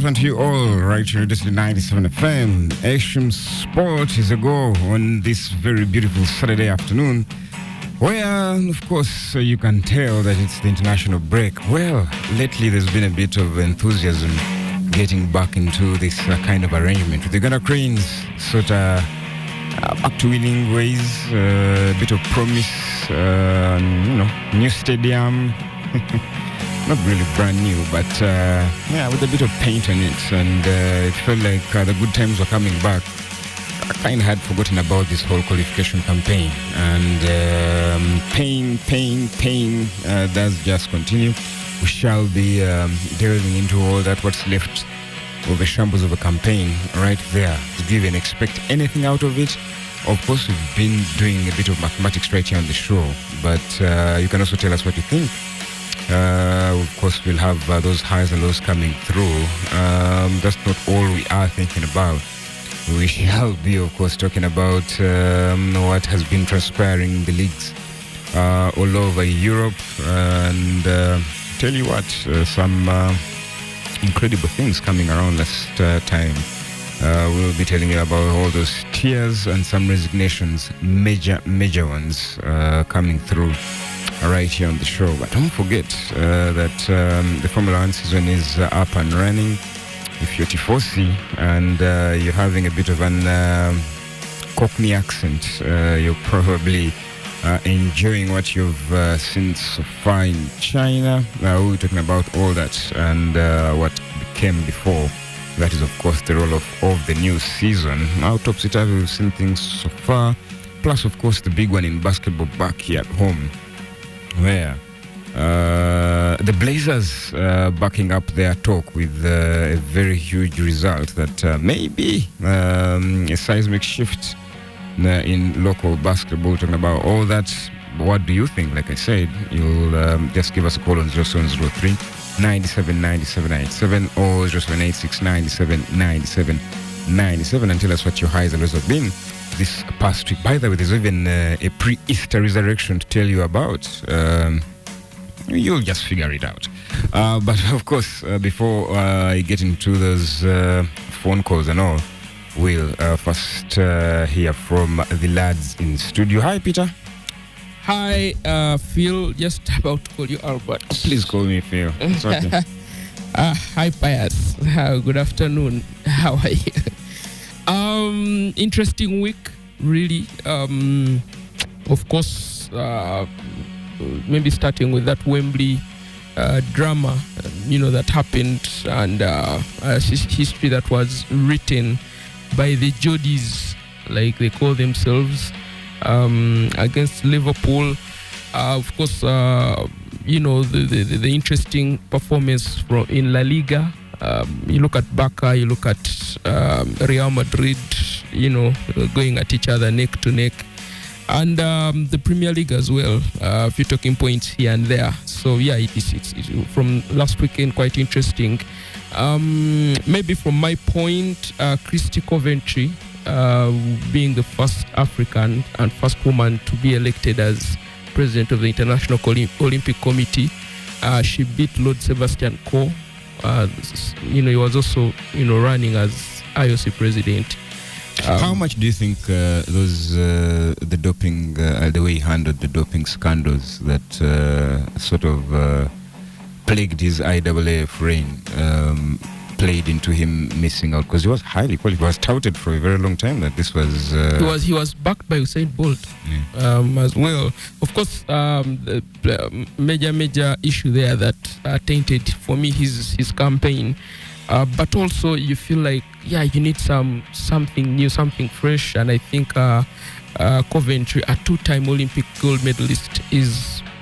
afternoon to you all, right here, this is 97 FM. Xtreme Sport is a go on this very beautiful Saturday afternoon, where, of course, you can tell that it's the international break. Well, lately there's been a bit of enthusiasm getting back into this kind of arrangement. With the Ghana Cranes sort of back to winning ways, a bit of promise, new stadium. Not really brand new, but with a bit of paint on it, and it felt like the good times were coming back. I kind of had forgotten about this whole qualification campaign, and pain does just continue. We shall be delving into all that, what's left of the shambles of a campaign right there. Did you even expect anything out of it? Of course, we've been doing a bit of mathematics right here on the show, but you can also tell us what you think. Of course, we'll have those highs and lows coming through. That's not all we are thinking about. We shall be, of course, talking about what has been transpiring in the leagues all over Europe. And tell you what, some incredible things coming around last time. We'll be telling you about all those tears and some resignations, major ones coming through right here on the show. But don't forget that the Formula 1 season is up and running. If you're Tifosi and you're having a bit of an Cockney accent, you're probably enjoying what you've seen so far in China. We're talking about all that and what became before. That is, of course, the roll-off of the new season. How topsy-turvy we've seen things so far. Plus, of course, the big one in basketball back here at home, where the Blazers backing up their talk with a very huge result that may be a seismic shift in local basketball. Talking about all that, what do you think? Like I said, you'll just give us a call on 0703 97 97 97 or 0786 97 97 97 and tell us what your highs and lows have been this past week. By the way, there's even a pre-Easter resurrection to tell you about. You'll just figure it out. But of course, before I get into those phone calls and all, we'll first hear from the lads in studio. Hi, Peter. Hi, Phil. Just about to call you Albert. Please call me Phil. It's okay. Hi, Pius. Good afternoon. How are you? Interesting week, really. Of course, maybe starting with that Wembley drama, that happened, and history that was written by the Geordies, like they call themselves, against Liverpool. Of course, the interesting performance in La Liga. You look at Barca, you look at Real Madrid, going at each other neck to neck. And the Premier League as well, a few talking points here and there. So, yeah, it's from last weekend, quite interesting. Maybe from my point, Christy Coventry, being the first African and first woman to be elected as president of the International Olympic Committee. She beat Lord Sebastian Coe. He was also, running as IOC president. How much do you think the doping, the way he handled the doping scandals that sort of plagued his IAAF reign played into him missing out? Because he was highly qualified. He was touted for a very long time that this was... He was backed by Usain Bolt as well. Of course, the major issue there that tainted, for me, his campaign. But also you feel like, you need something new, something fresh. And I think Coventry, a two-time Olympic gold medalist,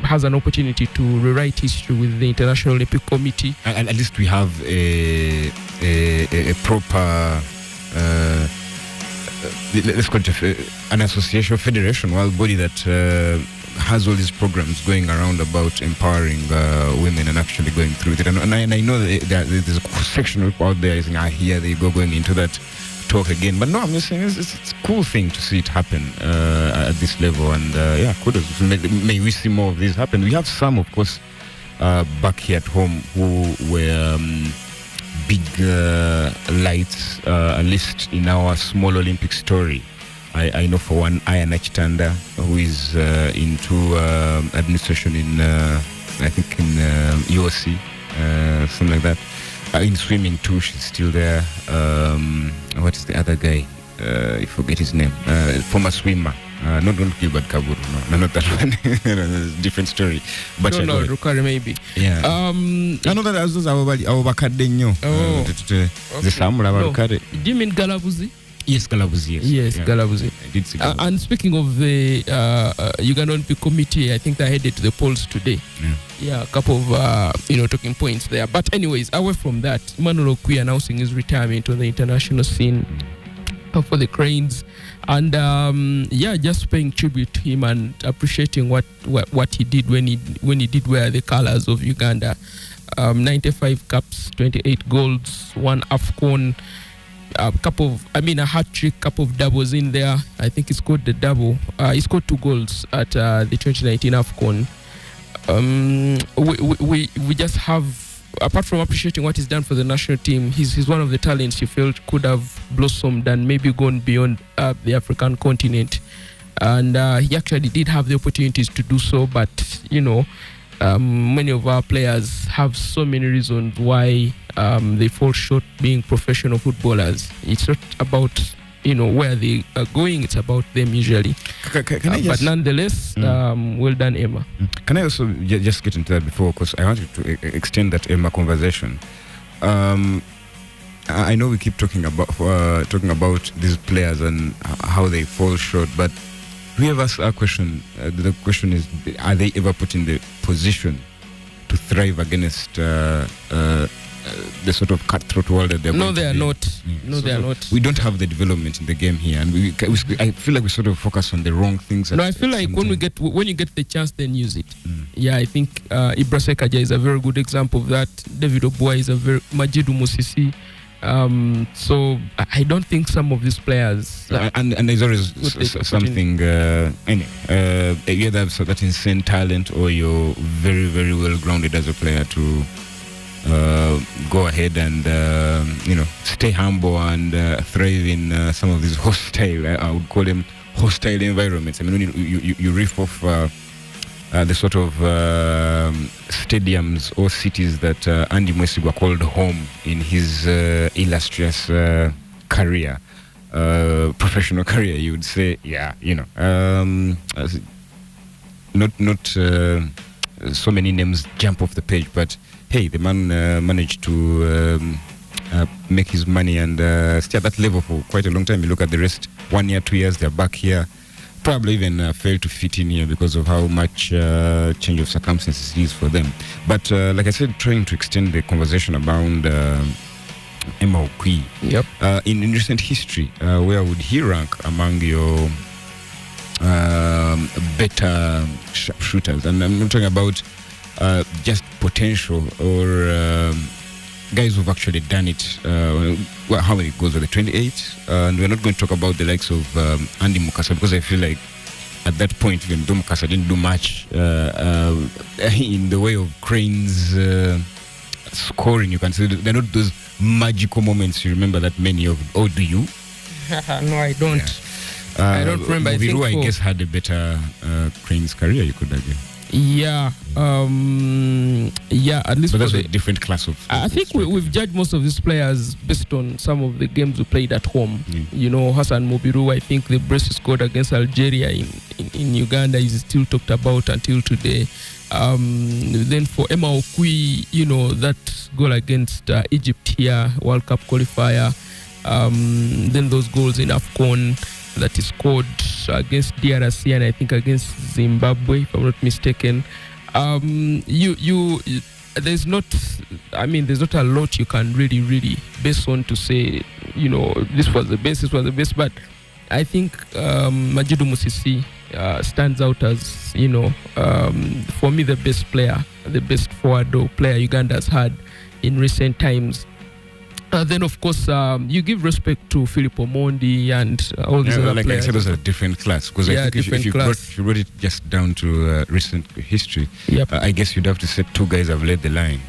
has an opportunity to rewrite history with the International Olympic Committee. And at least we have a proper, let's call it an association, federation, body that has all these programs going around about empowering women and actually going through it. And I know that there's a section of people out there saying, here they go going into that talk again. But no, I'm just saying it's a cool thing to see it happen at this level. And kudos. May we see more of this happen. We have some, of course, back here at home who were big lights, at least in our small Olympic story. I know for one, Ian Achitanda, who is into administration in, I think, in UOC, something like that. In swimming too, she's still there. What is the other guy? I forget his name. Former swimmer. Not Gilbert Kaburu. No, not that one. Different story. But no, Rukari maybe. Yeah. I know that as our Bakadinho. Oh. The Samura Rukari. Do you mean Galabuzi? Yes, Galabuzi. Yes, yeah. Galabuzi. I did see Galabuzi. And speaking of the Uganda Olympic Committee, I think they headed to the polls today. Yeah, a couple of talking points there. But anyways, away from that, Emmanuel Okwi announcing his retirement on the international scene for the Cranes, and just paying tribute to him and appreciating what he did when he did wear the colors of Uganda. 95 caps, 28 goals, 1 AFCON. A hat trick, couple of doubles in there. I think he scored the double. He scored 2 goals at the 2019 AFCON. We just have, apart from appreciating what he's done for the national team, he's one of the talents he felt could have blossomed and maybe gone beyond the African continent. And he actually did have the opportunities to do so, but many of our players have so many reasons why they fall short being professional footballers. It's not about where they are going, it's about them usually. But nonetheless, well done, Emma. Can I also just get into that before, because I wanted to extend that Emma conversation. I know we keep talking about these players and how they fall short, but we have asked our question. The question is, are they ever put in the position to thrive against the sort of cutthroat world that they're No, they are not. They are not. We don't have the development in the game here, and I feel like we sort of focus on the wrong things. No, I feel like when you get the chance, then use it. Yeah, I think Ibra Sekaja is a very good example of that. David Obua is Majidu Musisi. So I don't think some of these players and there's always something you either have that insane talent or you're very, very well grounded as a player to go ahead and stay humble and thrive in some of these hostile, I would call them hostile environments. I mean, when you riff off the sort of stadiums or cities that Andy Mwesigwa called home in his illustrious career, professional career, you would say, not so many names jump off the page, but hey, the man managed to make his money and stay at that level for quite a long time. You look at the rest, 1 year, 2 years, they're back here. Probably even failed to fit in here because of how much change of circumstances it is for them. But like I said, trying to extend the conversation around Emma Okwi. Yep. In recent history, where would he rank among your better shooters? And I'm not talking about just potential or guys who've actually done it. How many goals were there? 28? And we're not going to talk about the likes of Andy Mukasa, because I feel like at that point, even though Mukasa didn't do much in the way of Crane's scoring, you can say they're not those magical moments you remember that many of. Oh, do you? No, I don't. Yeah. I don't remember. I guess had a better Crane's career, you could argue. Yeah, at least. But that's a different class of. I think we've judged most of these players based on some of the games we played at home. Hassan Mobiru, I think the brace he scored against Algeria in Uganda is still talked about until today. Then for Emma Okwi, that goal against Egypt here, World Cup qualifier. Then those goals in AFCON that he scored against DRC and I think against Zimbabwe, if I'm not mistaken. There's not a lot you can really base on to say, this was the best, but I think Majidu Musisi stands out as, for me, the best player, the best forward or player Uganda has had in recent times. Then, of course, you give respect to Philip Omondi and all these other players. Like I said, it was a different class. Because I think if you brought it just down to recent history, yep. I guess you'd have to say 2 guys have led the line.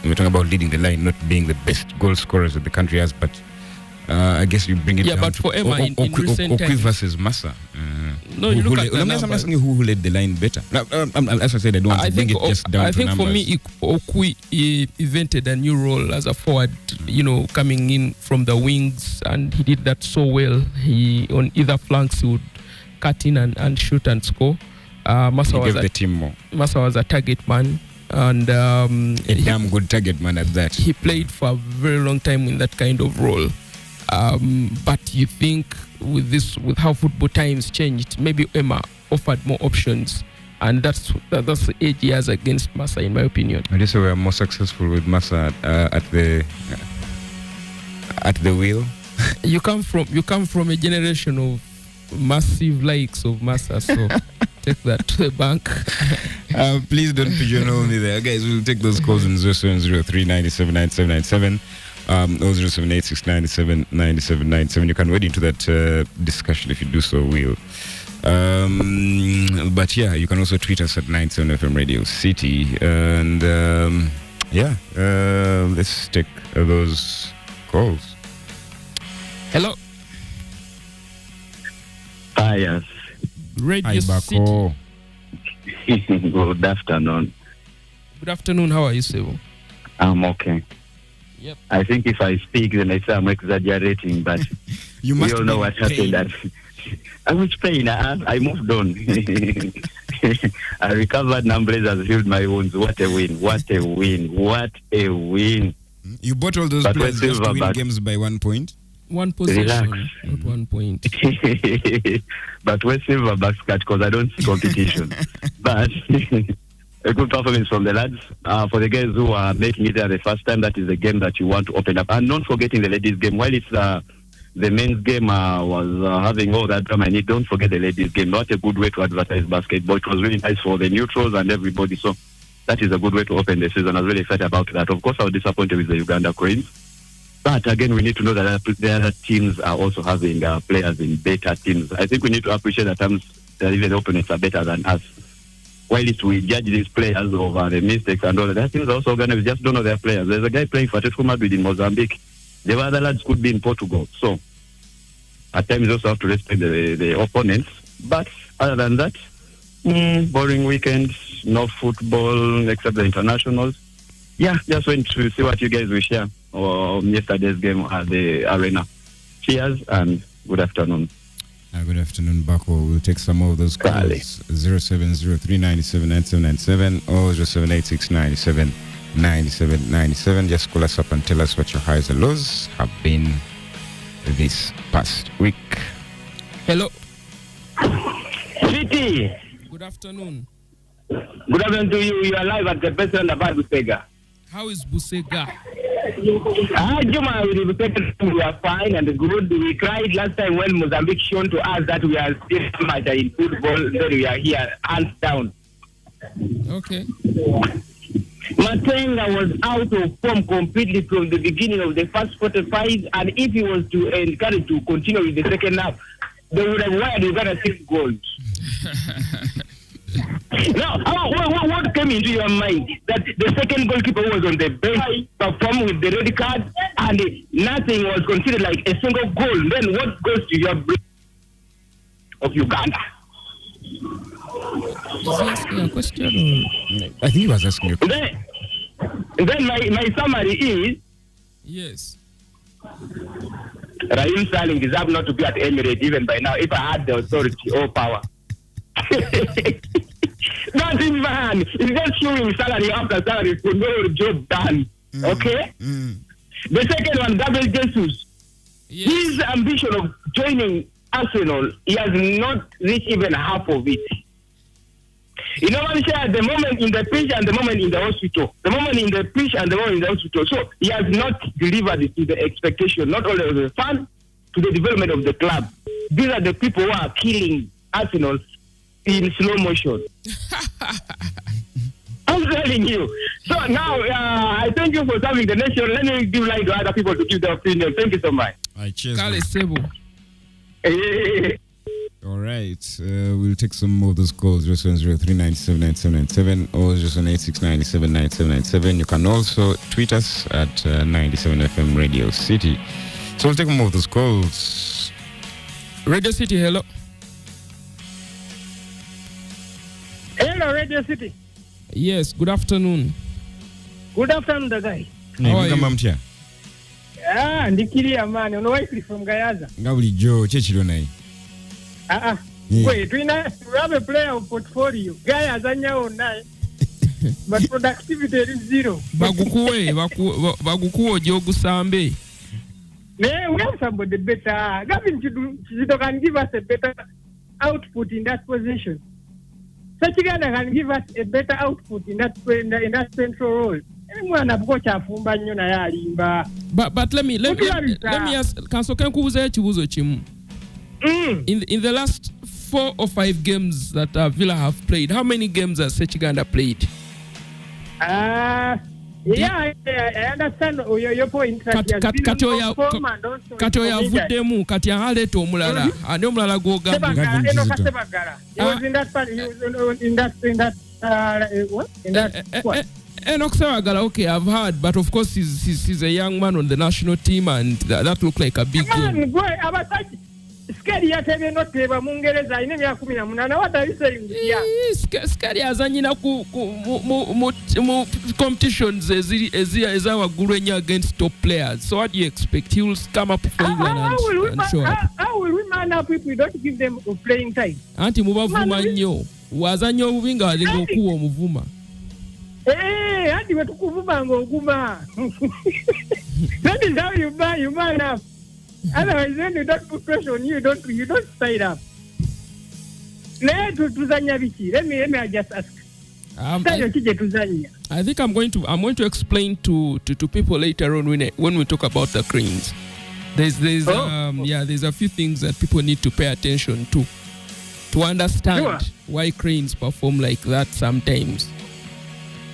we're talking about leading the line, not being the best goal scorers that the country has, but I guess you bring it down but to for Emma, in recent Okwi times versus Massa. No, you look at the I'm asking you who led the line better. As I said, I don't want to bring it just down to numbers. I think for me, Okwi invented a new role as a forward, coming in from the wings, and he did that so well. He, on either flanks, he would cut in and shoot and score. Massa was the team more. Massa was a target man, and a damn good target man at that. He played for a very long time in that kind of role. But you think with how football times changed, maybe Emma offered more options, and that's the edge he has against Massa, in my opinion. And so we are more successful with Massa at the wheel. You come from a generation of massive likes of Massa, so take that to the bank. Please don't pigeonhole me there, guys. We'll take those calls in 0703 97 97 97. 00786979797. You can wade into that discussion. If you do so, we'll. But yeah, you can also tweet us at 97FM Radio City. And let's take those calls. Hello. Hi, yes. Radio City. Good afternoon. Good afternoon. How are you, Sebo? I'm okay. Yep. I think if I speak, then I say I'm exaggerating, but we all know what happened. That I was pain. I moved on. I recovered. Numbers has healed my wounds. What a win! What a win! What a win! You bought all those players just to win games by 1 point. One possession, not 1 point. But we're Silverbacks cut because I don't see competition. But a good performance from the lads. For the guys who are making it there the first time, that is the game that you want to open up. And not forgetting the ladies' game. While it's the men's game was having all that drama, and don't forget the ladies' game. Not a good way to advertise basketball. It was really nice for the neutrals and everybody. So that is a good way to open the season. I was really excited about that. Of course, I was disappointed with the Uganda Cranes. But again, we need to know that the other teams are also having players in better teams. I think we need to appreciate that even the opponents are better than us. While we judge these players over the mistakes and all that, teams are also going to just don't know their players. There's a guy playing for Atletico Madrid in Mozambique. The other lads could be in Portugal. So at times you also have to respect the opponents. But other than that, boring weekend, no football except the internationals. Yeah, just went to see what you guys will share on yesterday's game at the arena. Cheers and good afternoon. Good afternoon, Bako. We'll take some more of those calls. 0703979797 or 0786979797. Just call us up and tell us what your highs and lows have been this past week. Hello. City. Good afternoon. Good afternoon to you. You are live at the best on the Busega. How is Busega? Juma, we are fine and good. We cried last time when Mozambique shown to us that we are still much in football. Then we are here, hands down. Okay. Matenga was out of form completely from the beginning of the first 45, and if he was to encourage to continue with the second half, they would have wired Uganda 6 goals. Now, what came into your mind that the second goalkeeper was on the bench, performed with the red card, and nothing was considered like a single goal? Then what goes to your brain of Uganda? Is he asking a question? Or? I think he was asking you. Then my summary is, yes, Raheem Sterling deserved not to be at Emirates even by now if I had the authority or power. Nothing, man. It's just showing salary after salary for no job done. Okay? The second one, Gabriel Jesus. Yes. His ambition of joining Arsenal, he has not reached even half of it. You know what I'm saying? The moment in the pitch and the moment in the hospital. The moment in the pitch and the moment in the hospital. So he has not delivered to the expectation, not only of the fan, to the development of the club. These are the people who are killing Arsenal in slow motion. I'm telling you. So now, I thank you for serving the nation. Let me give line to other people to give their opinion. Thank you so much. Cheers. Kale Sebo. All right. We'll take some more of those calls. 07039799797 or 01869979797. You can also tweet us at 97FM Radio City. So we'll take more of those calls. Radio City, hello. Hello, Radio City. Yes, good afternoon. Good afternoon, the guy. How are you? Mtya? Ndikiria man, ono wife from Gayaza. Ngabuli Joe, chechiro nayi. Wait, we have a player of portfolio. Gayaza nyao naye. But productivity is zero. Bagukuwe Jogu Sambe. We have somebody better. Gavin Chido can give us a better output in that position. Sachiganda can give us a better output in that central role. But let me ask Kansokenkubuze chibuzo chimu. In the last 4 or 5 games that Villa have played, how many games has Sechiganda played? I understand your point. Katoya vudemu kati ahaleto omulala ane omulala gogamba. He was in that part. He was in that what? Enoch Sebagala, okay, I've heard, but of course he's a young man on the national team, and that looked like a big game. Scary yatebe not teba mungereza ine ya 18. What are you saying? Scary azanyina ku competitions as our gurenya against top players. So what do you expect? He will come up for England and show up. How will we man up if we don't give them playing time? Anti mubavuma nnyo. Wazanyo obubinga walinga okuwa omuvuma. Anti wetukuvuma ng'oguma. That is how you man up. Otherwise, when you don't put pressure on you, don't stay up. Let me just ask. I think I'm going to explain to people later on when we talk about the cranes. There's a few things that people need to pay attention to understand why cranes perform like that sometimes.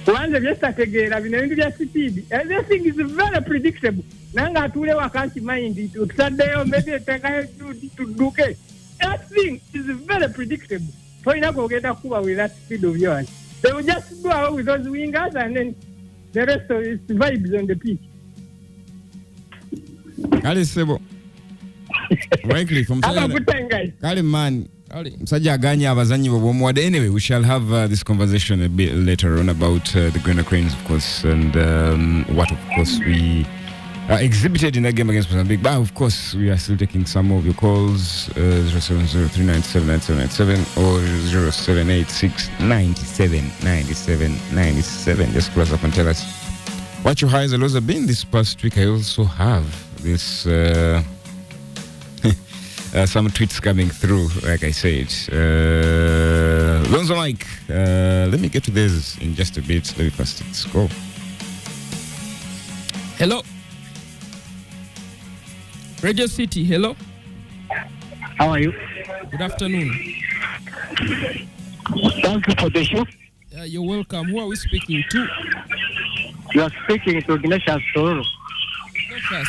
Everything is very predictable. Nanga tule wakansi mind it. Maybe to do it. Everything is very predictable. So you go get a kuba with that speed of yours. They will just go out with those wingers and then the rest of it vibes on the pitch. Kali sebo. Wycliffe from Have a good time, guys. Kali man. Msaja aganya abazanyi bomuwade. Anyway, we shall have this conversation a bit later on about the Ghana Cranes, of course, and what, of course, we exhibited in that game against Mozambique. But of course, we are still taking some of your calls, 07039799797 or 0786979797. Just close up and tell us what your highs and lows have been this past week. I also have this some tweets coming through, like I said. Lonzo Mike, let me get to this in just a bit. Let me first go. Hello. Radio City, hello. How are you? Good afternoon. Thank you for the show. You're welcome. Who are we speaking to? You are speaking to Ignatius Tororo. Ignatius.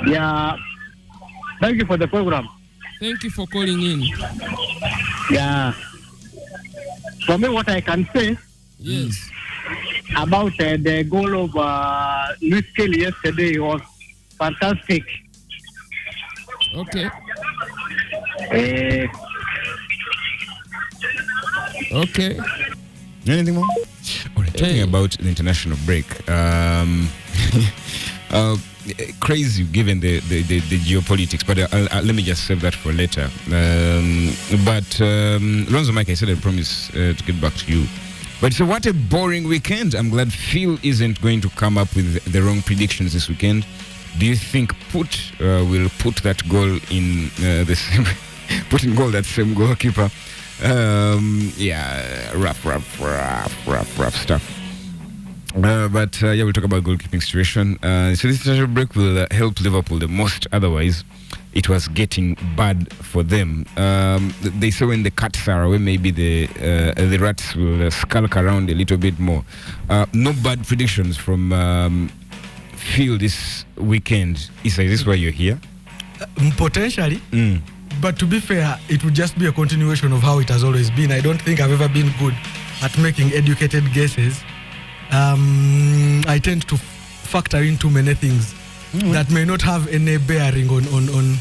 Yeah. Thank you for the program. Thank you for calling in. Yeah. For me, what I can say about the goal of Luis Kelly yesterday was fantastic. Okay. Okay. Anything more? All right, talking about the international break. Crazy given the geopolitics, but let me just save that for later. Lonzo Mike, I said I promise to get back to you. But so what a boring weekend. I'm glad Phil isn't going to come up with the wrong predictions this weekend. Do you think will put that goal in the same put in goal that same goalkeeper? Rough stuff. But we'll talk about goalkeeping situation. So this international break will help Liverpool the most. Otherwise, it was getting bad for them. They say when the cats are away, maybe the rats will skulk around a little bit more. No bad predictions from Phil this weekend. Is this why you're here? Potentially. But to be fair, it would just be a continuation of how it has always been. I don't think I've ever been good at making educated guesses. I tend to factor in too many things that may not have any bearing on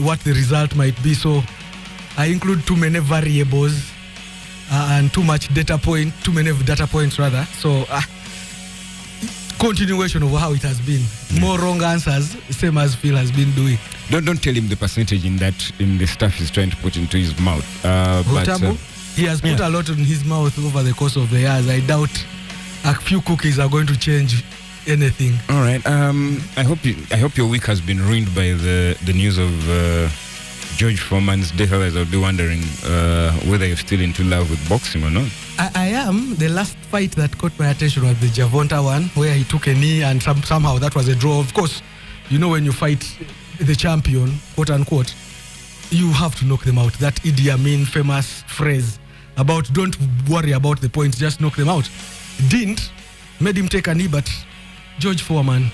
what the result might be. So I include too many variables and too many data points rather. So continuation of how it has been. More wrong answers, same as Phil has been doing. Don't tell him the percentage in the stuff he's trying to put into his mouth. He has put a lot in his mouth over the course of the years. I doubt a few cookies are going to change anything. All right. I hope your week has been ruined by the news of George Foreman's death. Otherwise, I'll be wondering whether you're still into love with boxing or not. I am. The last fight that caught my attention was the Javonta one, where he took a knee and somehow that was a draw. Of course, you know when you fight the champion, quote unquote, you have to knock them out. That Idi Amin famous phrase about don't worry about the points, just knock them out. Didn't, made him take a knee, but George Foreman,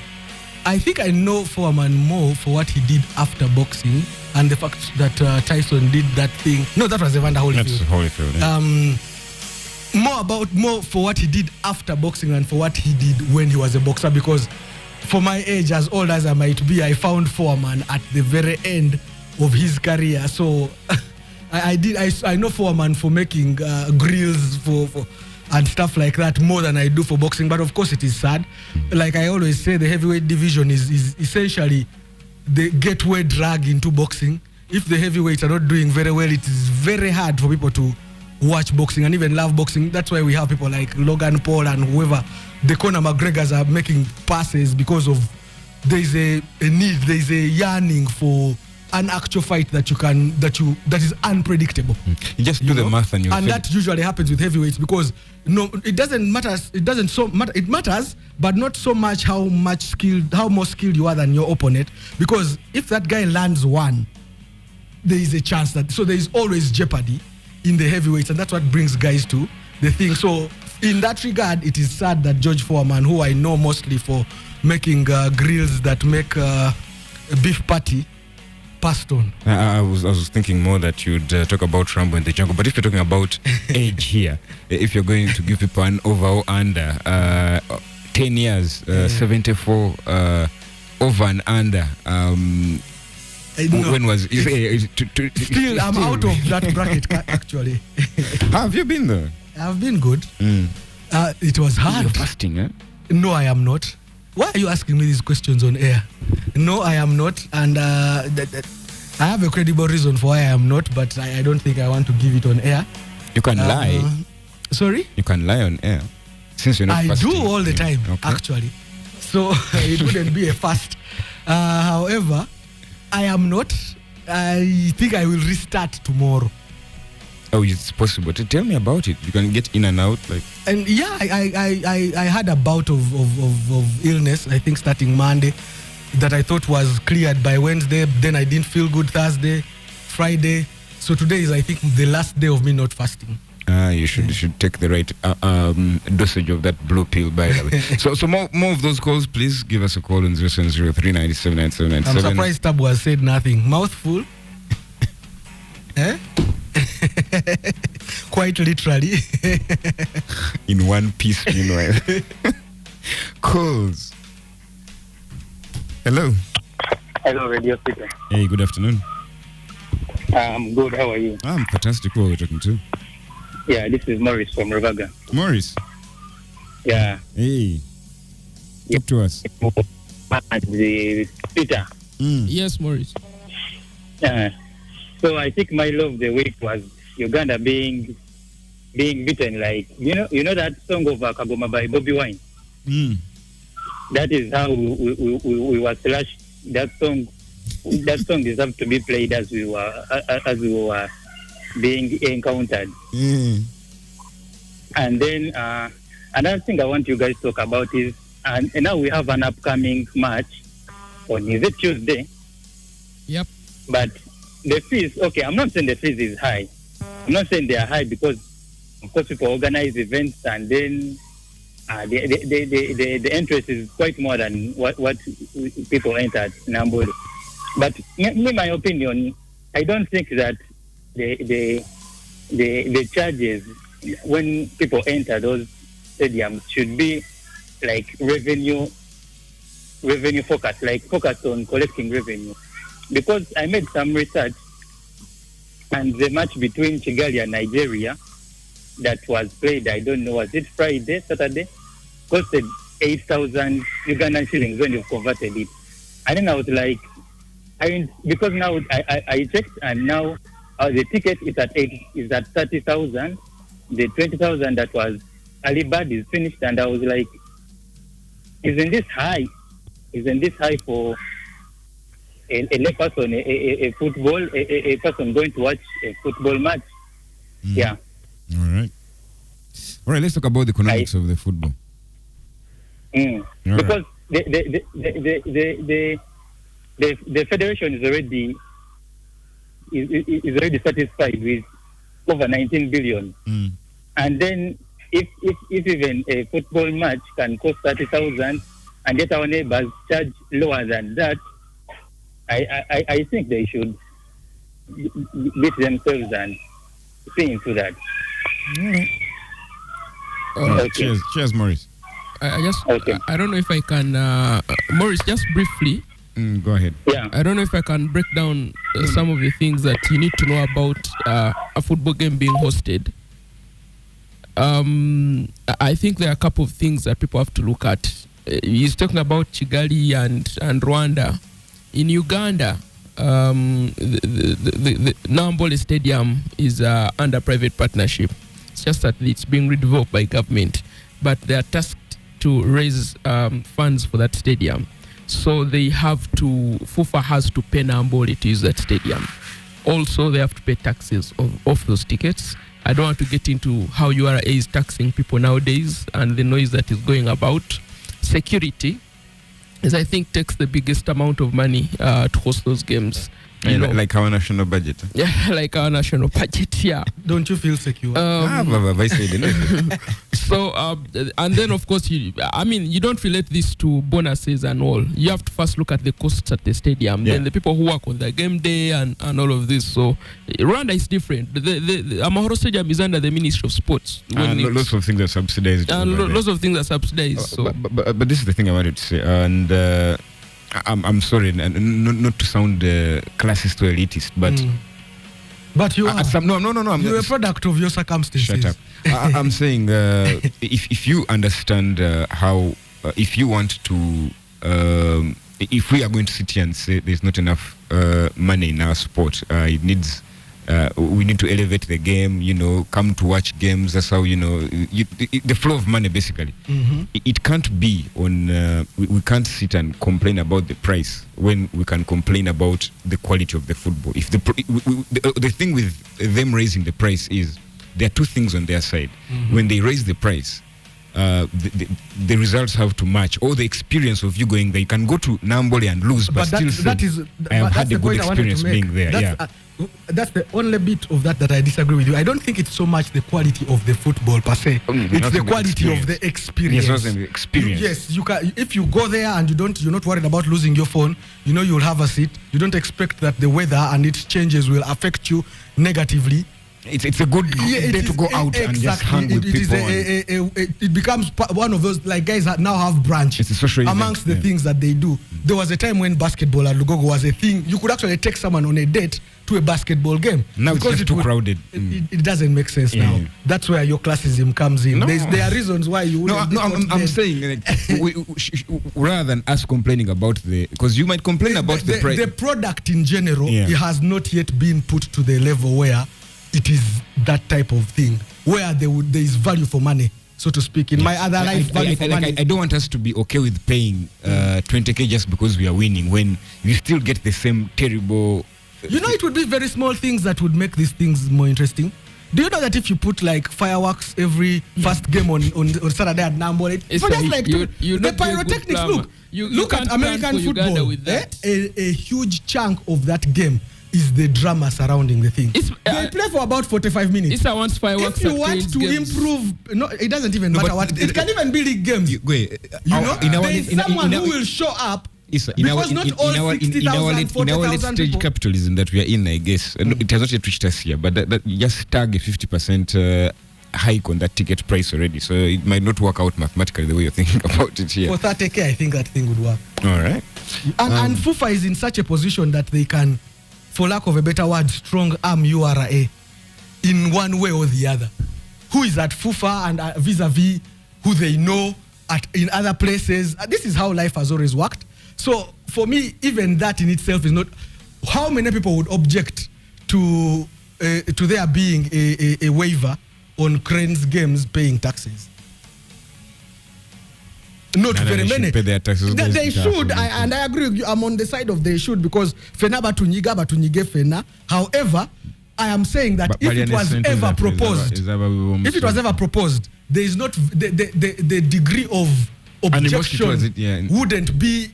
I think I know Foreman more for what he did after boxing and the fact that Tyson did that thing. No, that was Evander Holyfield. That's Holyfield, yeah. More for what he did after boxing than for what he did when he was a boxer, because for my age, as old as I might be, I found Foreman at the very end of his career. So I know Foreman for making grills for and stuff like that more than I do for boxing. But of course it is sad. Like I always say, the heavyweight division is essentially the gateway drug into boxing. If the heavyweights are not doing very well, it is very hard for people to watch boxing and even love boxing. That's why we have people like Logan Paul and whoever. The Conor McGregors are making passes because of there's a need, there's a yearning for an actual fight that is unpredictable. You just do the math and that usually happens with heavyweights because it doesn't matter. It doesn't so matter. It matters, but not so much how more skilled you are than your opponent. Because if that guy lands one, there is a chance that there is always jeopardy in the heavyweights, and that's what brings guys to the thing. So in that regard, it is sad that George Foreman, who I know mostly for making grills that make beef patty, passed on. I was thinking more that you'd talk about Rambo in the Jungle, but if you're talking about age here, if you're going to give people an over or under 10 years, 74 over and under, when was still I'm out of that bracket actually. How have you been though? I've been good. It was hard. You're fasting, eh? No, I am not. Why are you asking me these questions on air? No, I am not, and I have a credible reason for why I am not, but I don't think I want to give it on air. You can lie. Sorry? You can lie on air. Since you're not fasting. I do all the time, actually. So it wouldn't be a fast. However, I am not. I think I will restart tomorrow. Oh, it's possible. Tell me about it. You can get in and out, like. And yeah, I had a bout of illness. I think starting Monday, that I thought was cleared by Wednesday. Then I didn't feel good Thursday, Friday. So today is, I think, the last day of me not fasting. You should take the right dosage of that blue pill, by the way. So more of those calls, please give us a call on 0703 97 97 I'm surprised Tabu has said nothing. Mouthful. Eh? Quite literally. In one piece, meanwhile. Calls. Hello. Hello, Radio Speaker. Hey, good afternoon. I'm good. How are you? I'm fantastic. Who are we talking to? Yeah, this is Morris from Ruvaga. Morris. Yeah. Hey. Talk to us. Peter. Yes, Morris. So I think my love of the week was Uganda being beaten. Like you know that song of Kagoma by Bobby Wine. That is how we were slashed. That song deserved to be played as we were being encountered. And then another thing I want you guys to talk about is, and now we have an upcoming match on Tuesday. Yep. But the fees, okay, I'm not saying the fees is high. I'm not saying they are high because, of course, people organize events and then the interest is quite more than what people enter at Nambole. But in my opinion, I don't think that the charges when people enter those stadiums should be like revenue focused, like focused on collecting revenue. Because I made some research, and the match between Kigali and Nigeria that was played, I don't know, was it Friday, Saturday, costed 8,000 Ugandan shillings when you converted it. And then I was like, because now I checked, and now the ticket is at 30,000. The 20,000 that was Alibad is finished, and I was like, isn't this high? Isn't this high for a person, a football, a person going to watch a football match? Yeah. All right. Let's talk about the economics of the football. Because the federation is already satisfied with over 19 billion. And then if even a football match can cost 30,000, and yet our neighbors charge lower than that, I think they should beat themselves and see into that. Okay. Cheers, Maurice. I don't know if I can, Maurice, just briefly. Go ahead. Yeah. I don't know if I can break down some of the things that you need to know about a football game being hosted. I think there are a couple of things that people have to look at. He's talking about Kigali and Rwanda. In Uganda, the Nambole Stadium is under private partnership. It's just that it's being redeveloped by government, but they are tasked to raise funds for that stadium. So they have to, FUFA has to pay Nambole to use that stadium. Also, they have to pay taxes off those tickets. I don't want to get into how URA is taxing people nowadays and the noise that is going about. Security is, I think, takes the biggest amount of money to host those games. Like our national budget. Yeah, like our national budget, yeah. Don't you feel secure? So, and then, of course, you don't relate this to bonuses and all. You have to first look at the costs at the stadium, then the people who work on the game day and all of this. So, Rwanda is different. The Amahoro Stadium is under the Ministry of Sports. Lots of things are subsidized. Lots of things are subsidized. So. But this is the thing I wanted to say. And I'm sorry, not to sound classist or elitist, but you are. No. You're a product of your circumstances. Shut up. I'm saying if you understand how, if you want to, if we are going to sit here and say there's not enough money in our sport, it needs. We need to elevate the game, come to watch games. That's how, the flow of money, basically. It can't be on, we can't sit and complain about the price when we can complain about the quality of the football. If the thing with them raising the price is, there are two things on their side. When they raise the price, the results have to match, or the experience of you going there. You can go to Nambole and lose, but still I have had a good experience being there. That's the only bit of that I disagree with you. I don't think it's so much the quality of the football per se. It's the quality of the experience. Yes, the experience. Yes, you can. If you go there and you're not worried about losing your phone, you'll have a seat. You don't expect that the weather and its changes will affect you negatively. It's a good day to go out and just hang with people. It becomes one of those, like, guys that now have branches amongst the things that they do. There was a time when basketball at Lugogo was a thing. You could actually take someone on a date to a basketball game. Now it's just too crowded. It doesn't make sense now. That's where your classism comes in. There are reasons why you wouldn't. I'm saying, rather than us complaining about because you might complain about the price. The product in general, it has not yet been put to the level where it is that type of thing, where there is value for money, so to speak. In my other life, value for money. I don't want us to be okay with paying 20k just because we are winning, when you still get the same terrible... it would be very small things that would make these things more interesting. Do you know that if you put like fireworks every first game on Saturday at Nambole, it's just like the pyrotechnics, look at American football. A huge chunk of that game is the drama surrounding the thing. They play for about 45 minutes. If you want to improve, it doesn't even matter what. It can even be league games. There is someone who will show up Issa, Because not all 60,000, in our 40,000 late stage people- capitalism that we are in, I guess, it has not yet reached us here, but that just tag a 50% hike on that ticket price already, so it might not work out mathematically the way you're thinking about it here. For 30K, I think that thing would work. All right. And FUFA is in such a position that they can, for lack of a better word, strong arm URA in one way or the other. Who is at FUFA and vis-a-vis who they know in other places. This is how life has always worked. So for me, even that in itself is not. How many people would object to there being a waiver on Cranes games paying taxes? Not very many. Pay their taxes. They should, and I agree with you. I'm on the side of they should, because fena batunyige fena. However, I am saying that if it was ever proposed, there is not the degree of objection wouldn't be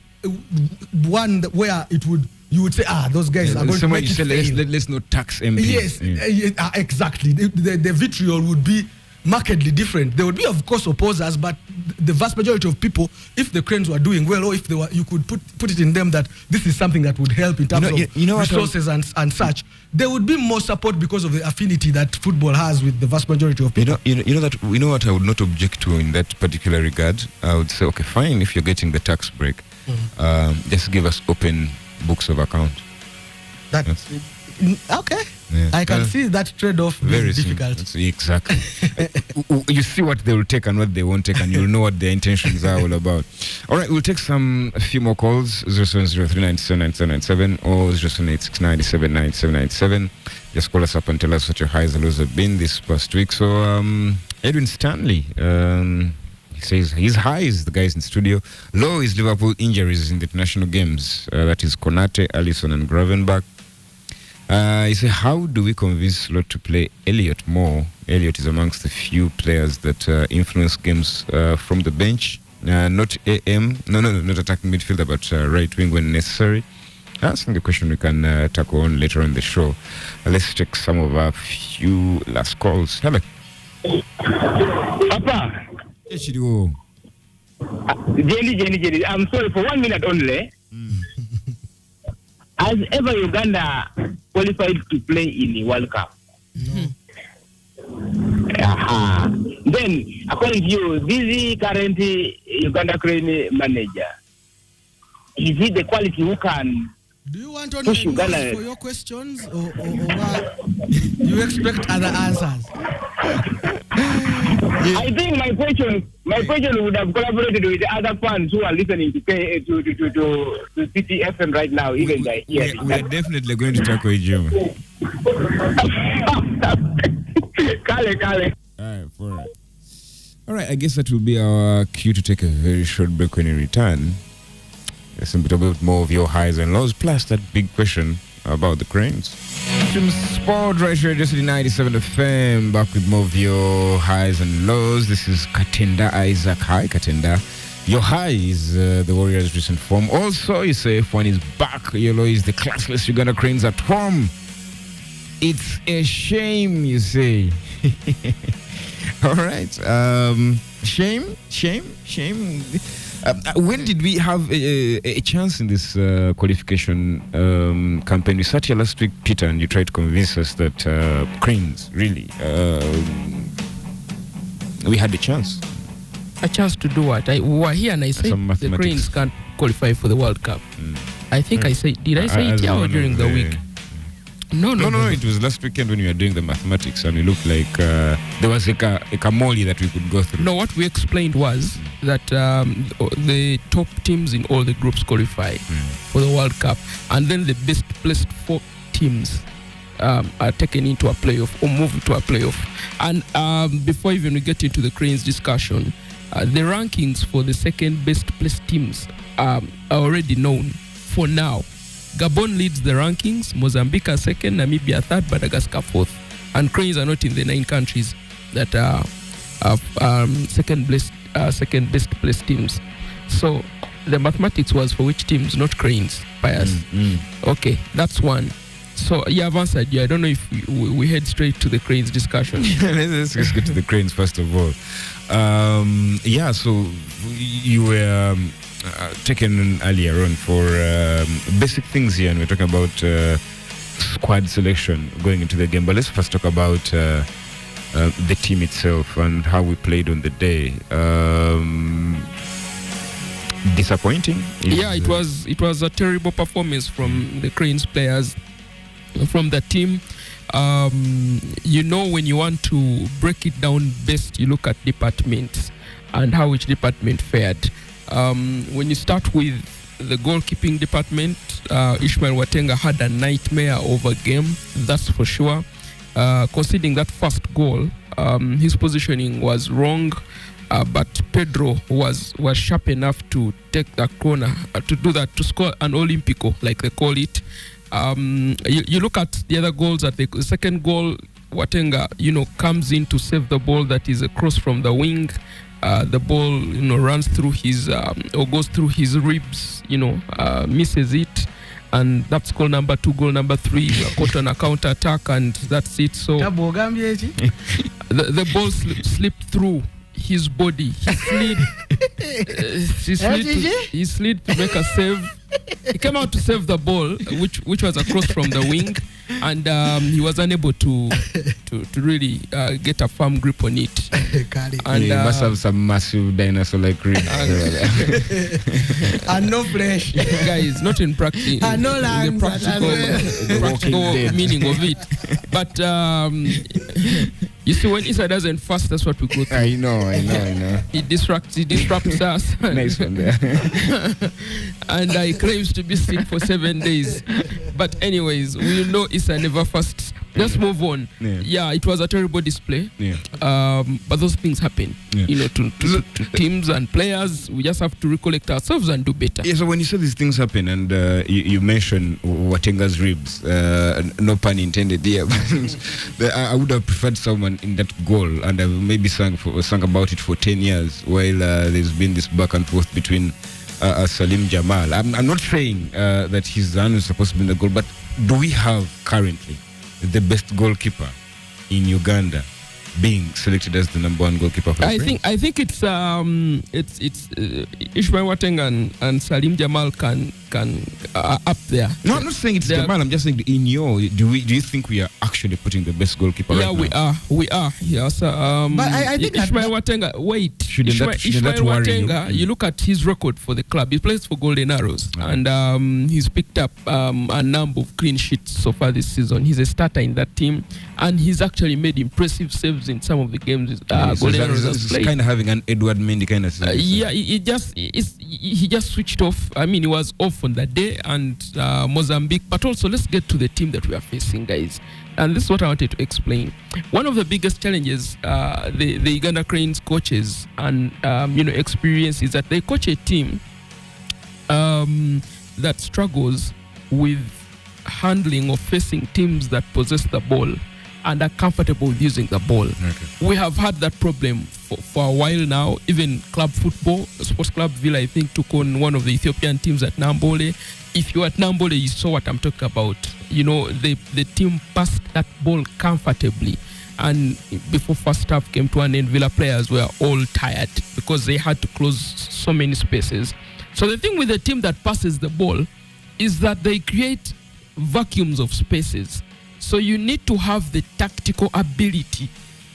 one where it would. You would say, those guys are going to make it fail. Let's not tax MP. Yes, exactly. The vitriol would be markedly different. There would be, of course, opposers, but the vast majority of people, if the Cranes were doing well, or if they were, you could put it in them that this is something that would help in terms of resources and such, there would be more support because of the affinity that football has with the vast majority of people. You know what I would not object to in that particular regard? I would say, okay, fine, if you're getting the tax break, just give us open books of account. Okay. Yeah. I can see that trade-off very difficult. Exactly. You see what they will take and what they won't take, and you'll know what their intentions are all about. All right, we'll take a few more calls. 0703979797 or 0786979797. Just call us up and tell us what your highs and lows have been this past week. So, Edwin Stanley, he says his high is the guys in studio. Low is Liverpool injuries in the international games. That is Konate, Alisson, and Gravenberch. He said, how do we convince Slot to play Elliot more? Elliot is amongst the few players that influence games from the bench. Not AM, not attacking midfielder, but right wing when necessary. That's the question we can tackle on later on the show. Let's take some of our few last calls. Hello. Papa. Jenny. I'm sorry for 1 minute only. Has ever Uganda qualified to play in the World Cup? No. Then, according to you, this current Uganda Crane manager, is he the quality who can? Do you want only Uganda for your questions, or you expect other answers? I think my question would have collaborated with the other fans who are listening to CTFM right now. We are definitely going to tackle you. Kale. All right, I guess that will be our cue to take a very short break. When we return, there's a bit more of your highs and lows, plus that big question about the Cranes. Sport right here, just 97 FM, back with more of your highs and lows. This is Katenda Isaac. Hi, Katenda. Your high is the Warriors' recent form. Also, you say F1 is back. Your low is the classless Uganda Cranes at home. It's a shame, you say. All right. Shame. When did we have a chance in this qualification campaign? We sat here last week, Peter, and you tried to convince us that Cranes, really, we had a chance. A chance to do what? We were here and I said the Cranes can't qualify for the World Cup. I think I said, did I say it here or during the week? No. It was last weekend when we were doing the mathematics and it looked like there was like a camoli that we could go through. No, what we explained was that the top teams in all the groups qualify for the World Cup, and then the best placed 4 teams are taken into a playoff or move to a playoff. And before even we get into the Cranes discussion, the rankings for the second best placed teams are already known for now. Gabon leads the rankings, Mozambique are second, Namibia third, Madagascar fourth. And Cranes are not in the 9 countries that are second best placed teams. So the mathematics was for which teams, not Cranes, by us. Okay, that's one. So yeah, I've answered you. I don't know if we head straight to the Cranes discussion. Let's just get to the Cranes first of all. Yeah, so you were taken earlier on for basic things here, and we're talking about squad selection going into the game. But let's first talk about the team itself and how we played on the day. Disappointing? Yeah, it was a terrible performance from the Cranes players, from the team. When you want to break it down best, you look at departments and how each department fared. When you start with the goalkeeping department, Ishmael Watenga had a nightmare of a game, that's for sure. Conceding that first goal, his positioning was wrong, but Pedro was sharp enough to take that corner, to do that, to score an Olympico, like they call it. You look at the other goals. At the second goal, Watenga, comes in to save the ball that is across from the wing. The ball, runs through his or goes through his ribs. Misses it, and that's goal number 2. Goal number 3, caught on a counter attack, and that's it. So the ball slipped through his body. He slid to make a save. He came out to save the ball, which was across from the wing, and he was unable to really get a firm grip on it. And he must have some massive dinosaur-like ribs. And no flesh. Guys, not in practice. And no lungs. The practical meaning of it. But you see, when Issa doesn't fast, that's what we go through. I know. He disrupts us. Nice one there. And he claims to be sick for 7 days. But anyways, we know Issa never fasts. Let's move on. Yeah, it was a terrible display. But those things happen. To teams and players. We just have to recollect ourselves and do better. Yeah, so when you say these things happen, and you mentioned Watenga's ribs, no pun intended here, but I would have preferred someone in that goal, and I've maybe sung about it for 10 years, while there's been this back and forth between Salim Jamal. I'm not saying that he's the one who's supposed to be in the goal, but do we have currently the best goalkeeper in Uganda being selected as the number 1 goalkeeper for the Cranes? I think it's Ishmael Watenga and Salim Jamal can up there. No, I'm not saying it's Jamal. I'm just saying do you think we are actually putting the best goalkeeper right now? We are. Yeah, so, but I think Ishmael Watenga. Wait, Ishmael Watenga. You look at his record for the club. He plays for Golden Arrows, and he's picked up a number of clean sheets so far this season. He's a starter in that team, and he's actually made impressive saves in some of the games. Golden Arrows has played. Kind of having an Edward Mendy kind of. Yeah, he just switched off. I mean, he was off on that day, and Mozambique. But also, let's get to the team that we are facing, guys. And this is what I wanted to explain. One of the biggest challenges the Uganda Cranes coaches and experience is that they coach a team that struggles with handling or facing teams that possess the ball and are comfortable with using the ball. Okay. We have had that problem for a while now. Even club football, Sports Club Villa, I think, took on one of the Ethiopian teams at Nambole. If you're at Nambole, you saw what I'm talking about. The team passed that ball comfortably. And before first half came to an end, Villa players were all tired because they had to close so many spaces. So the thing with the team that passes the ball is that they create vacuums of spaces. So you need to have the tactical ability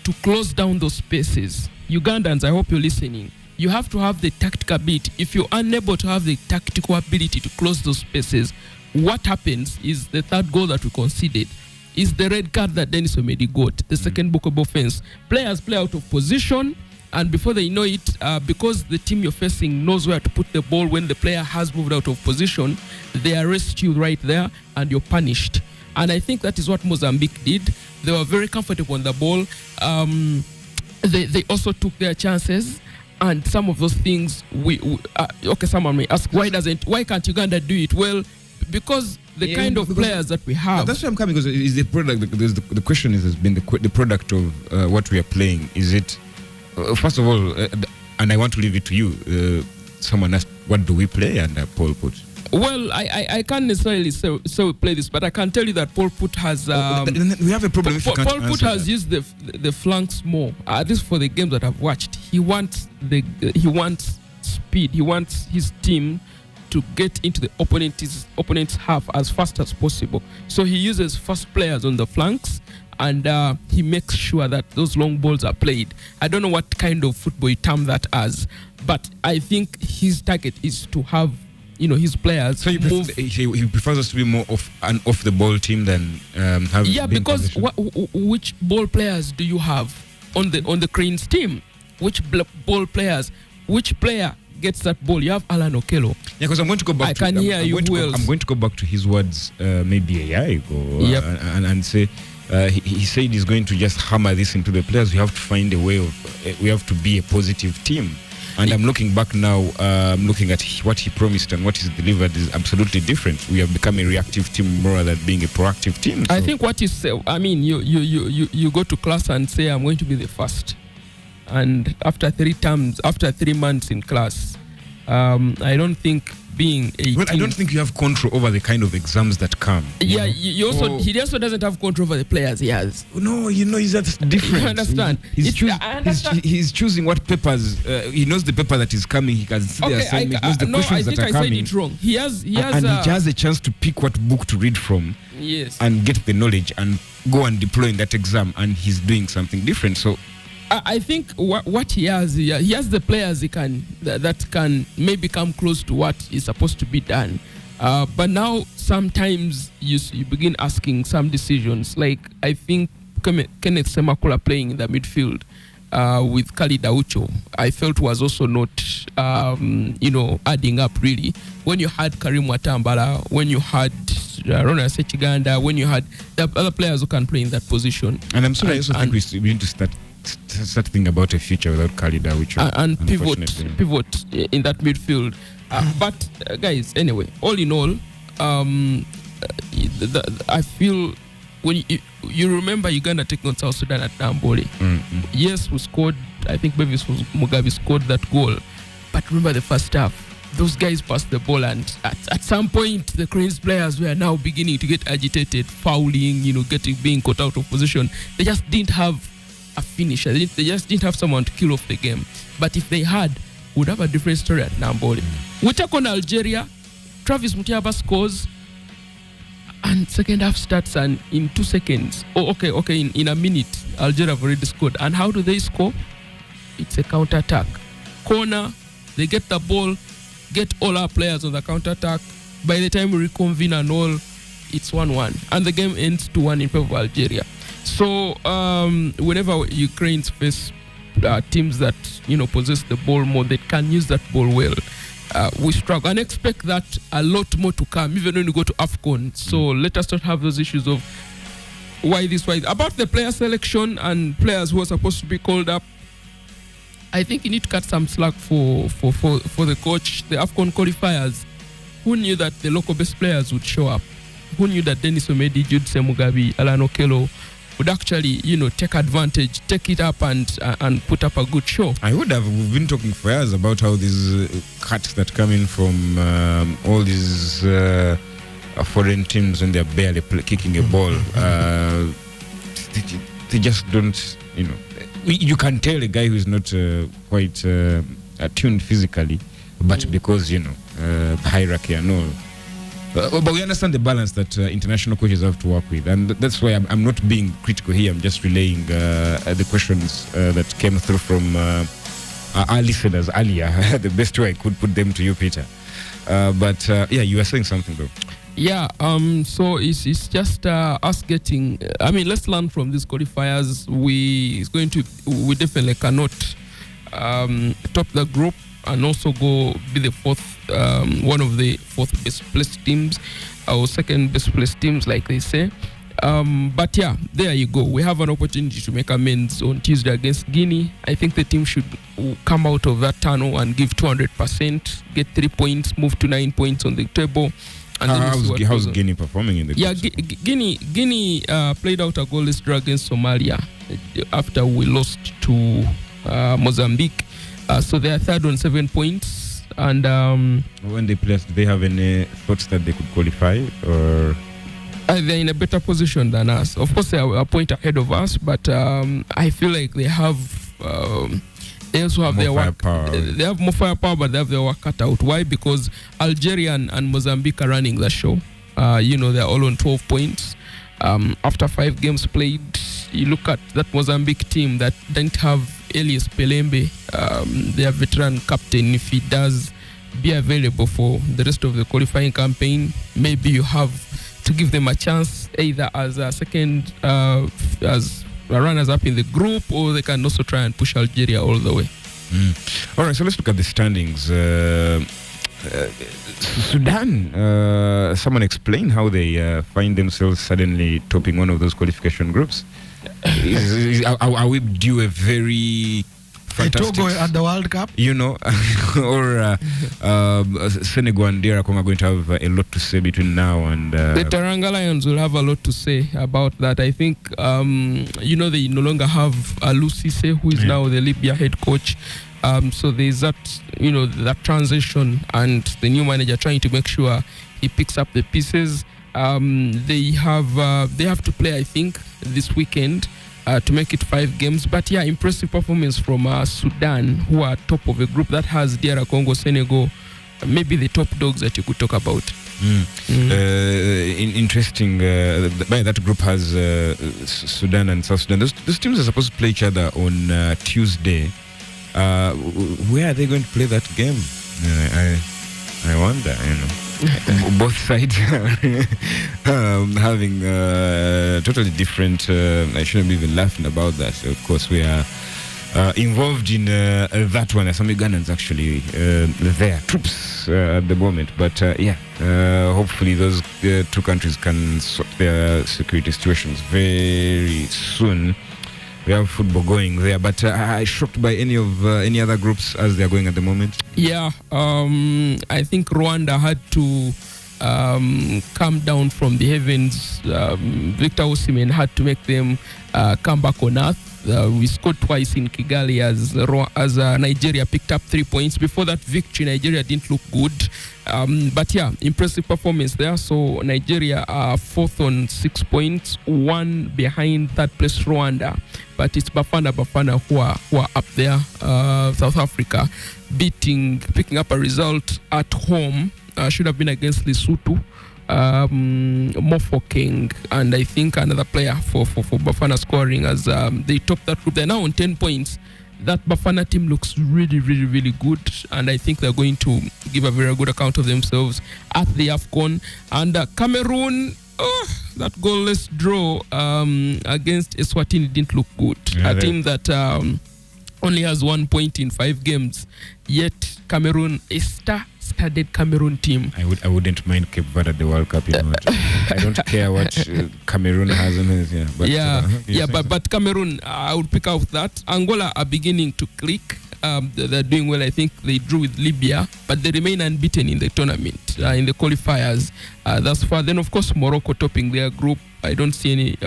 to close down those spaces. Ugandans, I hope you're listening. You have to have the tactical ability. If you're unable to have the tactical ability to close those spaces, what happens is the third goal that we conceded is the red card that Dennis Omedi got, the second book of offense. Players play out of position, and before they know it, because the team you're facing knows where to put the ball when the player has moved out of position, they arrest you right there and you're punished. And I think that is what Mozambique did. They were very comfortable on the ball. They also took their chances, and some of those things someone may ask, why can't Uganda do it? Well, because the kind of players that we have. That's where I'm coming, because is the product. The question has been the product of what we are playing. Is it first of all, and I want to leave it to you. Someone asked, what do we play? And Paul put. Well, I can't necessarily so play this, but I can tell you that Paul Put has. We have a problem if you can't Paul Put answer has that. used the flanks more. At least for the games that I've watched, he wants speed. He wants his team to get into the opponent's half as fast as possible. So he uses fast players on the flanks, and he makes sure that those long balls are played. I don't know what kind of football you term that as, but I think his target is to have his players. So he prefers us to be more off the ball team than have. Yeah, because which ball players do you have on the Cranes team? Which ball players? Which player gets that ball? You have Alan Okello. Yeah, because I'm going to go back. I'm going to go back to his words maybe a year ago, and say. He said he's going to just hammer this into the players. We have to find a way of. We have to be a positive team. And I'm looking back now, looking at what he promised and what he's delivered is absolutely different. We have become a reactive team more than being a proactive team. I think what you say, I mean, you go to class and say, I'm going to be the first. And after 3 months in class, I don't think being 18... Well, I don't think you have control over the kind of exams that come. Yeah, he also doesn't have control over the players he has. No, that's different. You understand? He's choosing what papers. He knows the paper that is coming. He can see the assignment. He knows the questions that are coming. I think I said it wrong. He has a chance to pick what book to read from. Yes. And get the knowledge and go and deploy in that exam. And he's doing something different. So I think what he has the players that can maybe come close to what is supposed to be done. But now sometimes you begin asking some decisions. Like I think Kenneth Semakula playing in the midfield with Khalid Aucho, I felt was also not adding up really. When you had Karim Watambala, when you had Ronald Sechiganda, when you had the other players who can play in that position. And I'm sorry, I also think we need to start thinking about a future without Khalid Aucho. And pivot in that midfield. But guys, anyway, all in all, I feel when you remember Uganda taking on South Sudan at Nambole. Mm-hmm. Yes, we scored. I think Bevis Mugabe scored that goal. But remember the first half. Those guys passed the ball, and at some point, the Cranes players were now beginning to get agitated, fouling, being caught out of position. They just didn't have a finisher. They just didn't have someone to kill off the game. But if they had, would have a different story at Nambole. We take on Algeria. Travis Mutiaba scores, and second half starts, and in 2 seconds, in a minute, Algeria have already scored. And how do they score? It's a counter-attack. Corner, they get the ball, get all our players on the counter-attack. By the time we reconvene and all, it's 1-1. And the game ends 2-1 in favor of Algeria. So whenever Ukraine's face teams that possess the ball more, they can use that ball well. We struggle and expect that a lot more to come, even when we go to AFCON. So let us not have those issues of why this, why about the player selection and players who are supposed to be called up. I think you need to cut some slack for the coach. The AFCON qualifiers, who knew that the local best players would show up? Who knew that Dennis Omedi, Jude Semugabi, Alan Okello would actually, take advantage, take it up and put up a good show? I would have. We've been talking for years about how these cuts that come in from all these foreign teams when they're barely kicking a ball, they just don't, you can tell a guy who's not quite attuned physically, but because, hierarchy and all. But we understand the balance that international coaches have to work with, and that's why I'm not being critical here. I'm just relaying the questions that came through from our listeners earlier. The best way I could put them to you, Peter. But you were saying something though. Yeah, so it's just us getting. Let's learn from these qualifiers. We definitely cannot top the group and also go be the one of the fourth best placed teams or second best placed teams, like they say. But yeah, there you go. We have an opportunity to make amends on Tuesday against Guinea. I think the team should come out of that tunnel and give 200%, get 3 points, move to 9 points on the table. And how's Guinea performing in the group? Yeah, Guinea played out a goalless draw against Somalia after we lost to Mozambique. So they are third on 7 points. And When they play, do they have any thoughts that they could qualify, or they're in a better position than us. Of course, they are a point ahead of us, but I feel like they have. They also have more their work. firepower? They have more firepower, but they have their work cut out. Why? Because Algeria and Mozambique are running the show. They're all on 12 points. After 5 games played, you look at that Mozambique team that didn't have Elias Pelembe, their veteran captain. If he does be available for the rest of the qualifying campaign, maybe you have to give them a chance, either as a second, as runners up in the group, or they can also try and push Algeria all the way. All right, so let's look at the standings. Sudan, someone explain how they find themselves suddenly topping one of those qualification groups. Are we due a very fantastic Togo at the World Cup? or Senegal and DR Congo are going to have a lot to say between now and... The Teranga Lions will have a lot to say about that. I think, they no longer have Lucise, who is now the Libya head coach. So there's that, that transition, and the new manager trying to make sure he picks up the pieces. They have to play, I think, this weekend to make it 5 games. But yeah, impressive performance from Sudan, who are top of a group that has DR Congo, Senegal, maybe the top dogs that you could talk about. Interesting. That group has Sudan and South Sudan. Those teams are supposed to play each other on Tuesday. Where are they going to play that game? I wonder, both sides having totally different. I shouldn't be even laughing about that. Of course, we are involved in that one. Some Ugandans actually there, troops at the moment. But hopefully those 2 countries can sort their security situations very soon. We have football going there, but are shocked by any other groups as they are going at the moment? Yeah, I think Rwanda had to come down from the heavens. Victor Osimhen had to make them come back on earth. We scored twice in Kigali as Nigeria picked up 3 points. Before that victory, Nigeria didn't look good. But yeah, impressive performance there. So Nigeria are 4th on 6 points, 1 behind 3rd place Rwanda. But it's Bafana who are up there. South Africa picking up a result at home. Should have been against Lesotho. Mofo King, and I think another player for Bafana scoring as they top that group. They're now on 10 points. That Bafana team looks really, really, really good, and I think they're going to give a very good account of themselves at the AFCON. And Cameroon, that goalless draw against Eswatini didn't look good. A team that only has 1 point in 5 games, yet Cameroon is studded Cameroon team. I wouldn't mind Cape Verde at the World Cup. I don't care what Cameroon has in it. But Cameroon, I would pick out that. Angola are beginning to click. They're doing well. I think they drew with Libya, but they remain unbeaten in the tournament, in the qualifiers thus far. Then, of course, Morocco topping their group. I don't see any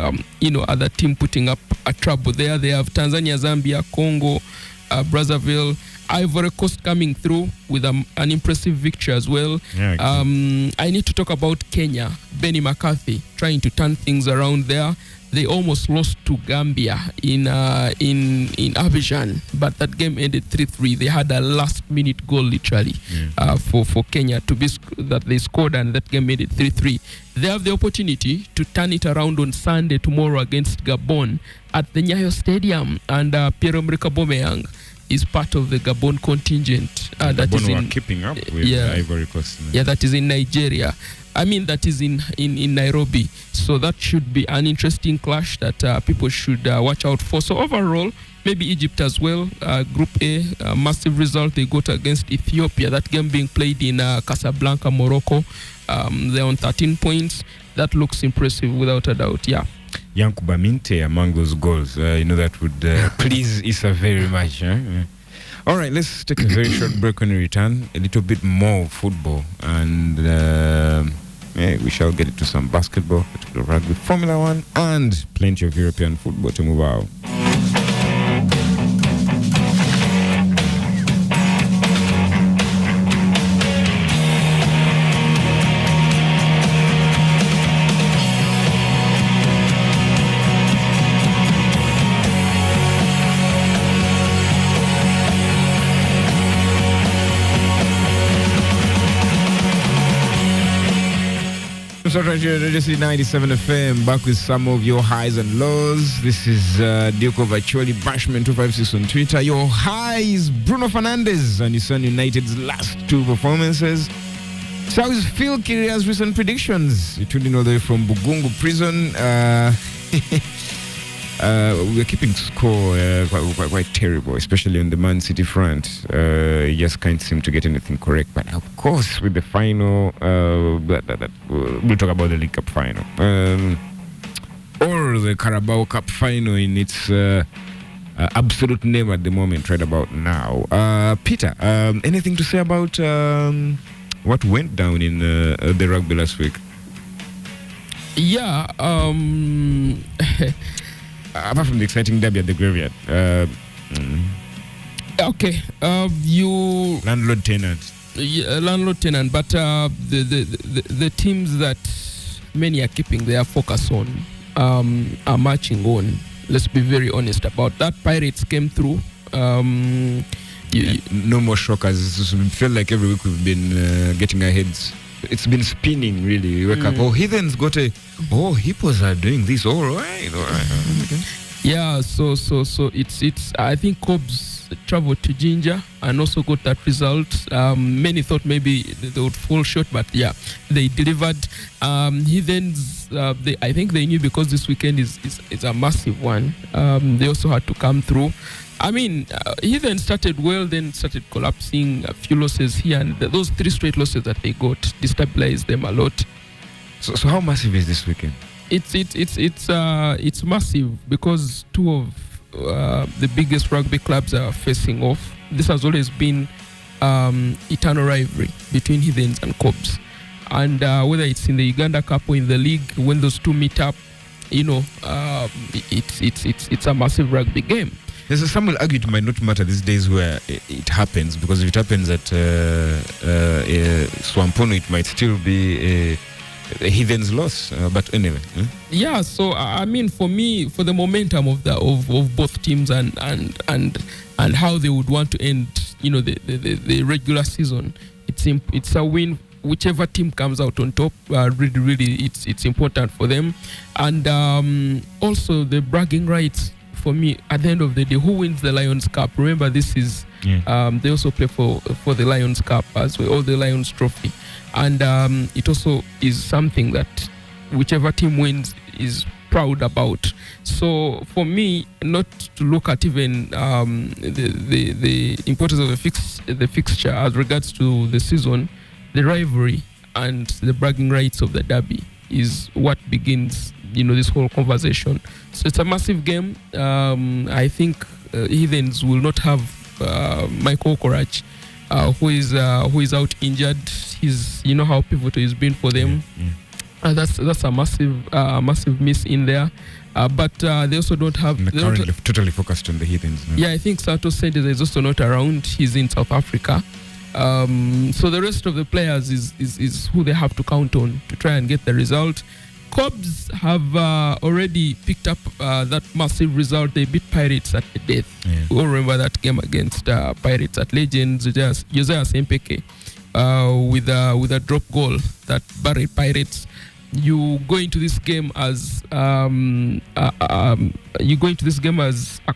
other team putting up a trouble there. They have Tanzania, Zambia, Congo, Brazzaville, Ivory Coast coming through with an impressive victory as well. I need to talk about Kenya. Benny McCarthy trying to turn things around there. They almost lost to Gambia in Abidjan, but that game ended 3-3. They had a last-minute goal, literally, for Kenya that they scored, and that game made it 3-3. They have the opportunity to turn it around on Sunday tomorrow against Gabon at the Nyayo Stadium, and Pierre-Emerick Aubameyang is part of the Gabon contingent. That is in keeping up with Ivory Coast. Yeah, that is in Nigeria. That is in Nairobi. So that should be an interesting clash that people should watch out for. So overall, maybe Egypt as well. Group A, massive result they got against Ethiopia. That game being played in Casablanca, Morocco. They're on 13 points. That looks impressive without a doubt. Yeah. Yankuba Minte among those goals. That would please Issa very much. All right, let's take a very short break. When we return, a little bit more football, and we shall get into some basketball, particularly rugby, Formula 1, and plenty of European football to move out. Start right here at Radio City 97 FM, back with some of your highs and lows. This is Duke of Acholi Bashman 256 on Twitter. Your high is Bruno Fernandes and Isan United's last two performances. So how is Phil Kiria's recent predictions? He tuned in all the way from Bugungu prison. We're keeping score quite terrible, especially on the Man City front. He just can't seem to get anything correct. But of course, with the final, we'll talk about the League Cup final. Or the Carabao Cup final in its absolute name at the moment, right about now. Peter, anything to say about what went down in the rugby last week? Yeah. Apart from the exciting derby at the graveyard. Okay. You landlord tenant. Yeah, landlord tenant, but the teams that many are keeping their focus on are marching on. Let's be very honest about that. Pirates came through. No more shockers. It felt like every week we've been getting our heads. It's been spinning, really. You wake up, Heathens got Hippos are doing this, all right. Okay. Yeah, so it's I think Cobs traveled to Ginger and also got that result. Many thought maybe they would fall short, but yeah, they delivered. Heathens, I think they knew because this weekend is a massive one. They also had to come through. I mean, Heathen started well, then started collapsing. A few losses here, and those 3 straight losses that they got destabilized them a lot. So how massive is this weekend? It's massive because 2 of the biggest rugby clubs are facing off. This has always been eternal rivalry between Heathens and Cobs, and whether it's in the Uganda Cup or in the league, when those 2 meet up, it's a massive rugby game. Yes, some will argue it might not matter these days where it happens, because if it happens at Swampono, it might still be a Heathen's loss. But anyway. Yeah, so I mean, for me, for the momentum of both teams and how they would want to end, the regular season, it's a win. Whichever team comes out on top, really, it's important for them. And also the bragging rights. For me, at the end of the day, who wins the Lions Cup? Remember, this is they also play for the Lions Cup as well, or the Lions Trophy, and it also is something that whichever team wins is proud about. So for me, not to look at even the importance of the fixture as regards to the season, the rivalry and the bragging rights of the derby is what begins this whole conversation. So it's a massive game. I think Heathens will not have Michael Korach, who is out injured. He's how pivotal he's been for them. That's a massive miss in there. But they also don't have. They're currently totally focused on the Heathens. Yeah, I think Santos Sanchez is also not around. He's in South Africa. So the rest of the players is who they have to count on to try and get the result. Cobs have already picked up that massive result. They beat Pirates at the death. Yeah. We all remember that game against Pirates at Legends. Josiah Sempeke with a drop goal that buried Pirates. You go into this game as a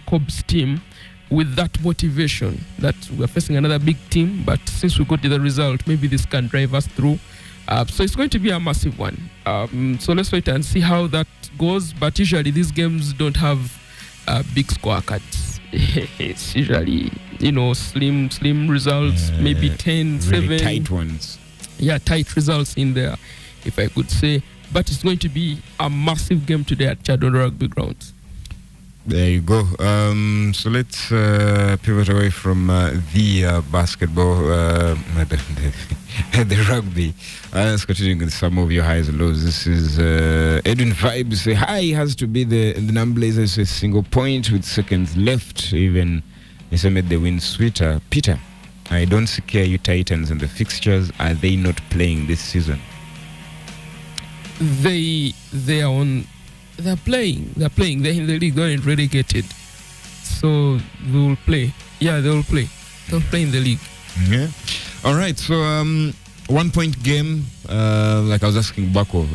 Cobs team with that motivation that we're facing another big team, but since we got the result, maybe this can drive us through. So it's going to be a massive one. So let's wait and see how that goes. But usually these games don't have big scorecards. It's usually, slim results, maybe 10, really 7. Tight ones. Yeah, tight results in there, if I could say. But it's going to be a massive game today at Chadon Rugby Grounds. There you go. So let's pivot away from the basketball, the rugby. Let's continue with some of your highs and lows. This is Edwin Vibes. High has to be the Blazers a single point with seconds left. Even they made the win sweeter. Peter, I don't see KU Titans and the fixtures. Are they not playing this season? They are on. They're playing. They're in the league. They're not relegated. So they will play. Yeah, they will play. They'll play in the league. Yeah. All right. So 1 point game, like I was asking Bako,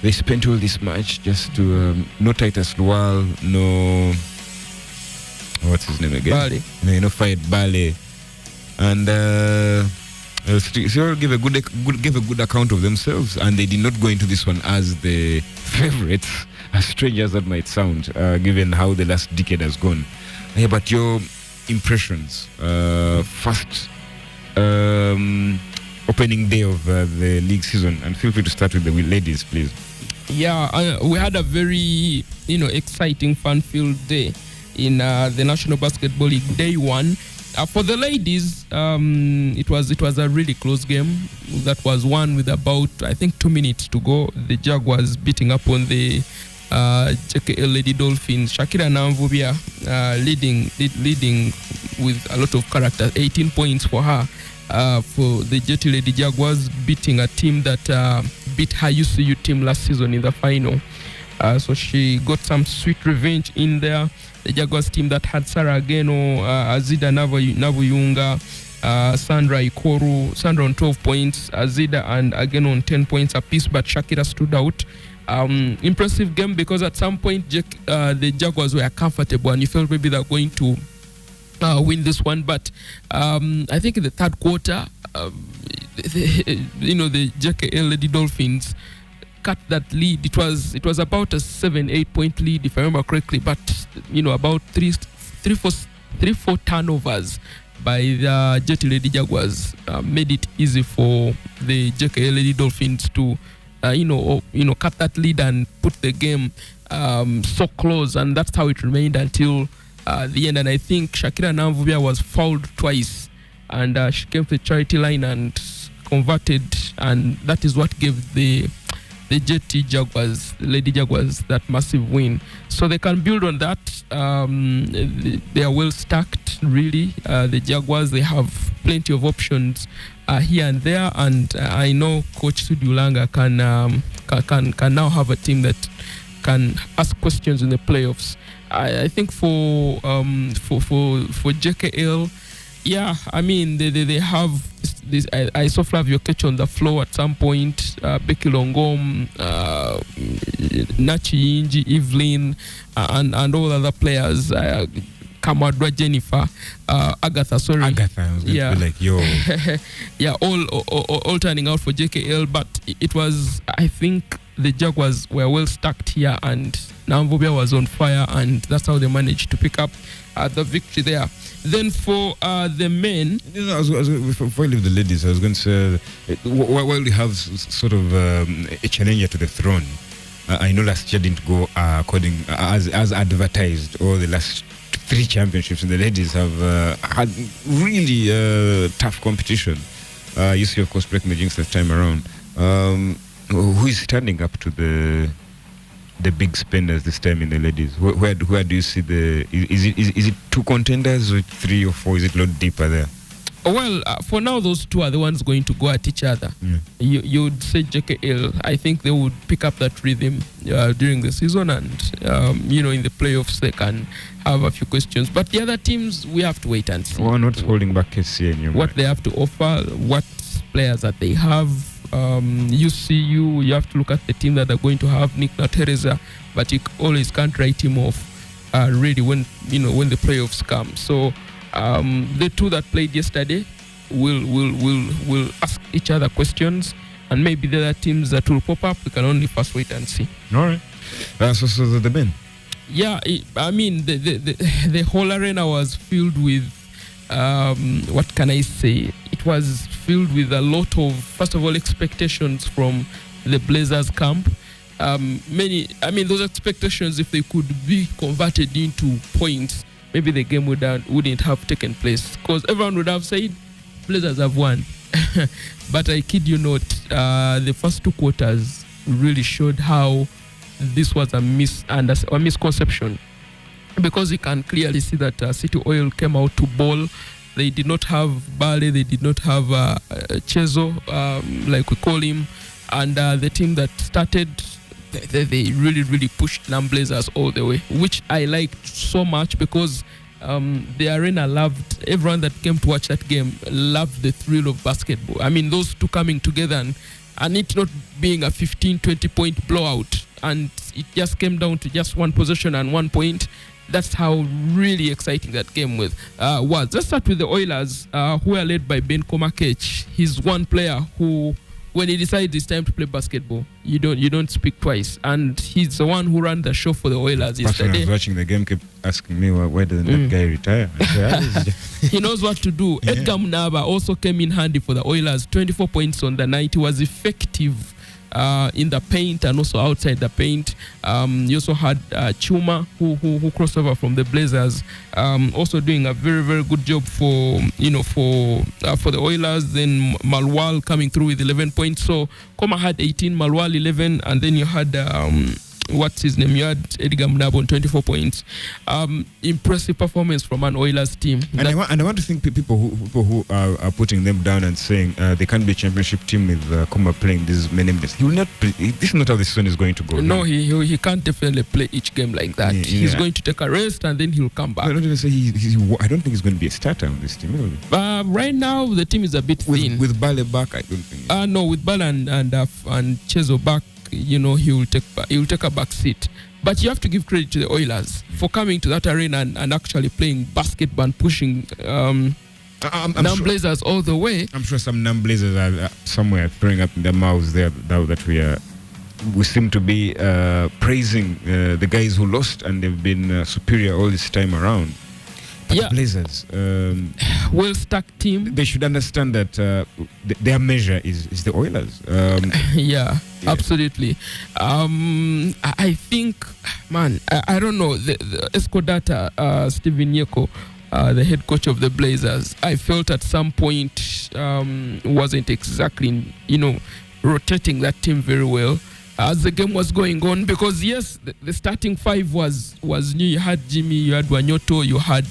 they spent all this match just to no Titus Lual, no what's his name again? Bale. No fight Bale, and still give a good account of themselves, and they did not go into this one as the favorites, as strange as that might sound, given how the last decade has gone. Yeah, but your impressions, first opening day of the league season, and feel free to start with the ladies, please. Yeah, we had a very exciting, fun-filled day in the National Basketball League Day 1. For the ladies, it was a really close game that was won with about, I think, 2 minutes to go. The Jaguars beating up on the JKL Lady Dolphins. Shakira Namvubia leading with a lot of character, 18 points for her. For the JT Lady Jaguars, beating a team that beat her UCU team last season in the final. So she got some sweet revenge in there. The Jaguars team that had Sarah Ageno, Azida Navuyunga, Sandra Ikoru, Sandra on 12 points, Azida and Ageno on 10 points apiece, but Shakira stood out. Impressive game because at some point the Jaguars were comfortable and you felt maybe they're going to win this one, but I think in the third quarter, the JKL Lady Dolphins cut that lead. It was about a 7-8 point lead, if I remember correctly, but about three, four turnovers by the JT Lady Jaguars made it easy for the JKL Lady Dolphins to cut that lead and put the game so close, and that's how it remained until the end. And I think Shakira Namvubia was fouled twice, and she came to the charity line and converted, and that is what gave the JT Jaguars, the Lady Jaguars, that massive win. So they can build on that. They are well stacked, really. The Jaguars, they have plenty of options here and there, and I know Coach Sudi Ulanga can now have a team that can ask questions in the playoffs. I think for JKL, yeah, I mean they have this. I saw Flavio Ketch on the floor at some point. Becky Longom, Nachi Inji, Evelyn, and all other players. Kamadwa Jennifer, Agatha. Sorry, Agatha. I was going to be like, yo. Yeah, all turning out for JKL, but it was, I think, the Jaguars were well stacked here, and Namvubia was on fire, and that's how they managed to pick up the victory there. Then for the men, before I leave the ladies, I was going to say, while we have sort of a challenger to the throne, I know last year didn't go according as advertised, or the last 3 championships, and the ladies have had really tough competition. You see, of course, breaking the jinx this time around. Who is standing up to the big spenders this time in the ladies? Where do you see is it 2 contenders or 3 or 4? Is it a lot deeper there? Well, for now, those 2 are the ones going to go at each other. Yeah. You would say JKL. I think they would pick up that rhythm during the season, and in the playoffs they can have a few questions. But the other teams, we have to wait and see. We're not holding back KCA in your what mind. They have to offer, what players that they have. You have to look at the team that are going to have Nick Teresa, but you always can't write him off really when the playoffs come. So the 2 that played yesterday will ask each other questions, and maybe the other teams that will pop up, we can only first wait and see. All right. So the men. Yeah, I mean the whole arena was filled with what can I say? It was filled with a lot of, first of all, expectations from the Blazers camp. Those expectations, if they could be converted into points, maybe the game wouldn't have taken place, because everyone would have said Blazers have won. But I kid you not, the first 2 quarters really showed how this was a misconception, because you can clearly see that City Oil came out to ball. They did not have Bale, they did not have Chezo, like we call him, and the team that started, they really pushed Blazers all the way, which I liked so much, because the arena loved, everyone that came to watch that game loved the thrill of basketball. I mean, those two coming together and it not being a 15-20 point blowout, and it just came down to just one possession and 1 point. That's how really exciting that game was. Let's start with the Oilers, who are led by Ben Komakech. He's one player who, when he decides it's time to play basketball, you don't speak twice. And he's the one who ran the show for the Oilers yesterday. I was watching the game, kept asking me, why doesn't that guy retire? He knows what to do. Yeah. Edgar Munaba also came in handy for the Oilers. 24 points on the night. He was effective in the paint and also outside the paint. You also had Chuma who crossed over from the Blazers, also doing a very, very good job for the Oilers. Then Malwal coming through with 11 points. So Koma had 18, Malwal 11, and then you had what's his name? You had Edgar Munabo on 24 points. Impressive performance from an Oilers team. And I want to think people who are putting them down and saying they can't be a championship team with Koma playing this many minutes. He will not play. This is not how the season is going to go. No, he can't definitely play each game like that. Yeah. He's going to take a rest and then he'll come back. I don't even say I don't think he's going to be a starter on this team. Really. Right now the team is a bit thin. With Bale back, I don't think. No, with Bale and Chezo back, he will take a back seat. But you have to give credit to the Oilers for coming to that arena and actually playing basketball and pushing Blazers all the way. I'm sure some Blazers are somewhere throwing up their mouths there now that we seem to be praising the guys who lost and they've been superior all this time around. But the Blazers, well-stacked team. They should understand that their measure is the Oilers. Yeah, absolutely. I think, man, I don't know. The Escodata, Steven Yeko, the head coach of the Blazers, I felt at some point wasn't exactly, rotating that team very well as the game was going on, because yes, the starting five was new. You had Jimmy, you had Wanyoto, you had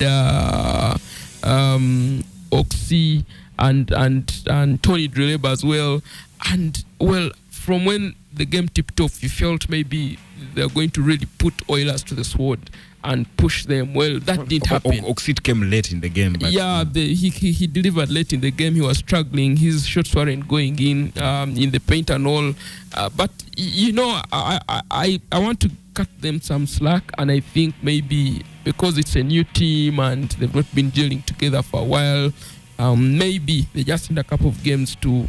Oxy and Tony Dreleba as well. And well, from when the game tipped off, you felt maybe they're going to really put Oilers to the sword and push them. Well, that didn't happen. Oxid came late in the game. But he delivered late in the game. He was struggling. His shots weren't going in the paint and all. But I want to cut them some slack, and I think maybe because it's a new team and they've not been gelling together for a while, maybe they just need a couple of games to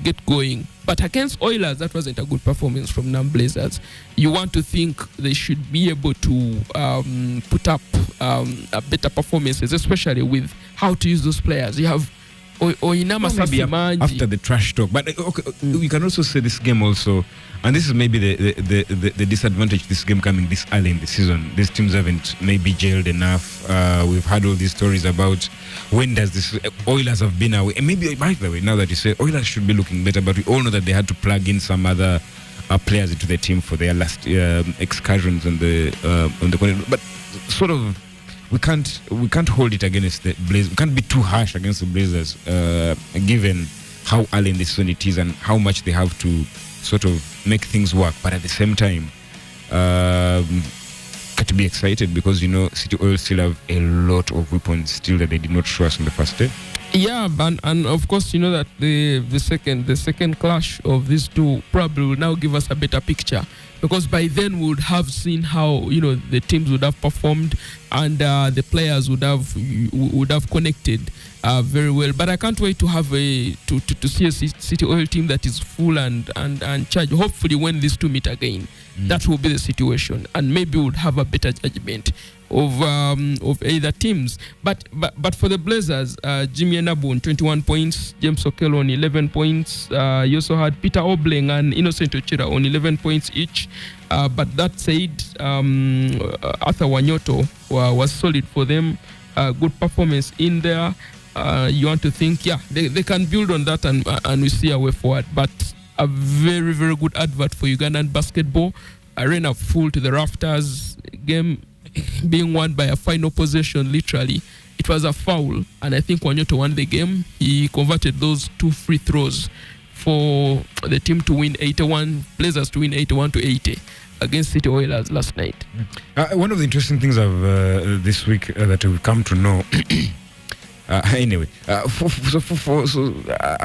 get going. But against Oilers, that wasn't a good performance from Blazers. You want to think they should be able to put up a better performances, especially with how to use those players. You have Oinama Sasimanji. After the trash talk. But we can also say this game also, and this is maybe the disadvantage this game coming this early in the season. These teams haven't maybe gelled enough. We've had all these stories about when does this Oilers have been away. And maybe by the way, now that you say Oilers should be looking better, but we all know that they had to plug in some other players into the team for their last excursions on the continent. But sort of we can't hold it against the Blazers. We can't be too harsh against the Blazers, given how early in the season it is and how much they have to sort of make things work. But at the same time, got to be excited because City Oil still have a lot of weapons still that they did not show us on the first day. Yeah, and of course that the second clash of these two probably will now give us a better picture, because by then we would have seen how the teams would have performed and the players would have connected very well. But I can't wait to have to see a City Oil team that is full and charged. Hopefully, when these two meet again, that will be the situation, and maybe we would have a better judgment of either teams. But for the Blazers, Jimmy Enabun 21 points, James Okello on 11 points. You also had Peter Obleng and Innocent Ochira on 11 points each. But that said, Arthur Wanyoto was solid for them. Good performance in there. You want to think, they can build on that and we see a way forward. But a very, very good advert for Ugandan basketball. Arena full to the rafters. Game being won by a final possession, literally. It was a foul, and I think Wanyoto won the game. He converted those 2 free throws for the team to win 81, Blazers to win 81-80. against City Oilers last night. One of the interesting things of this week that we've come to know. Anyway, I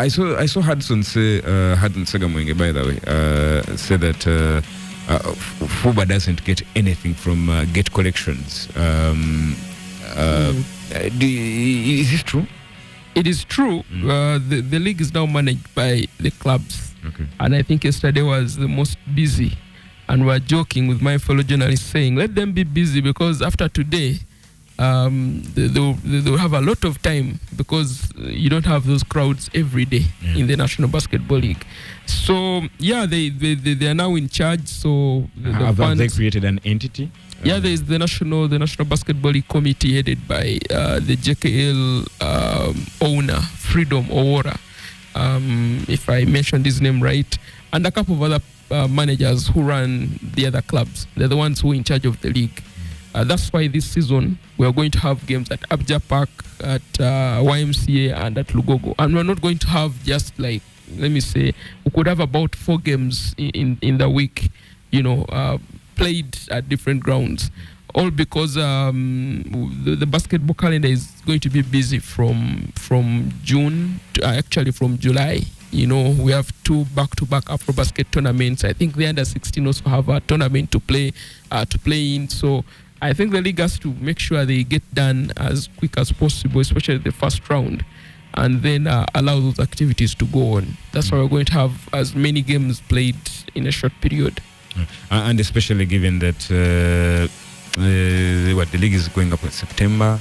saw Hudson say Hudson Segamwenge, by the way, say that FUBA doesn't get anything from gate collections. Is this true? It is true. The league is now managed by the clubs. Okay. And I think yesterday was the most busy. And we're joking with my fellow journalists saying, let them be busy, because after today, they'll have a lot of time, because you don't have those crowds every day in the National Basketball League. So, yeah, they are now in charge. So Have they created an entity? Yeah, there is the National Basketball League Committee headed by the JKL owner, Freedom Owora, if I mentioned his name right, and a couple of other managers who run the other clubs. They're the ones who are in charge of the league. That's why this season we are going to have games at Abja Park, at YMCA, and at Lugogo. And we're not going to have just like, let me say, we could have about 4 games in the week, played at different grounds, all because the basketball calendar is going to be busy from June to, actually from July. We have 2 back-to-back AfroBasket tournaments. I think the under-16 also have a tournament to play in. So I think the league has to make sure they get done as quick as possible, especially the first round, and then allow those activities to go on. That's why we're going to have as many games played in a short period. And especially given that the league is going up in September,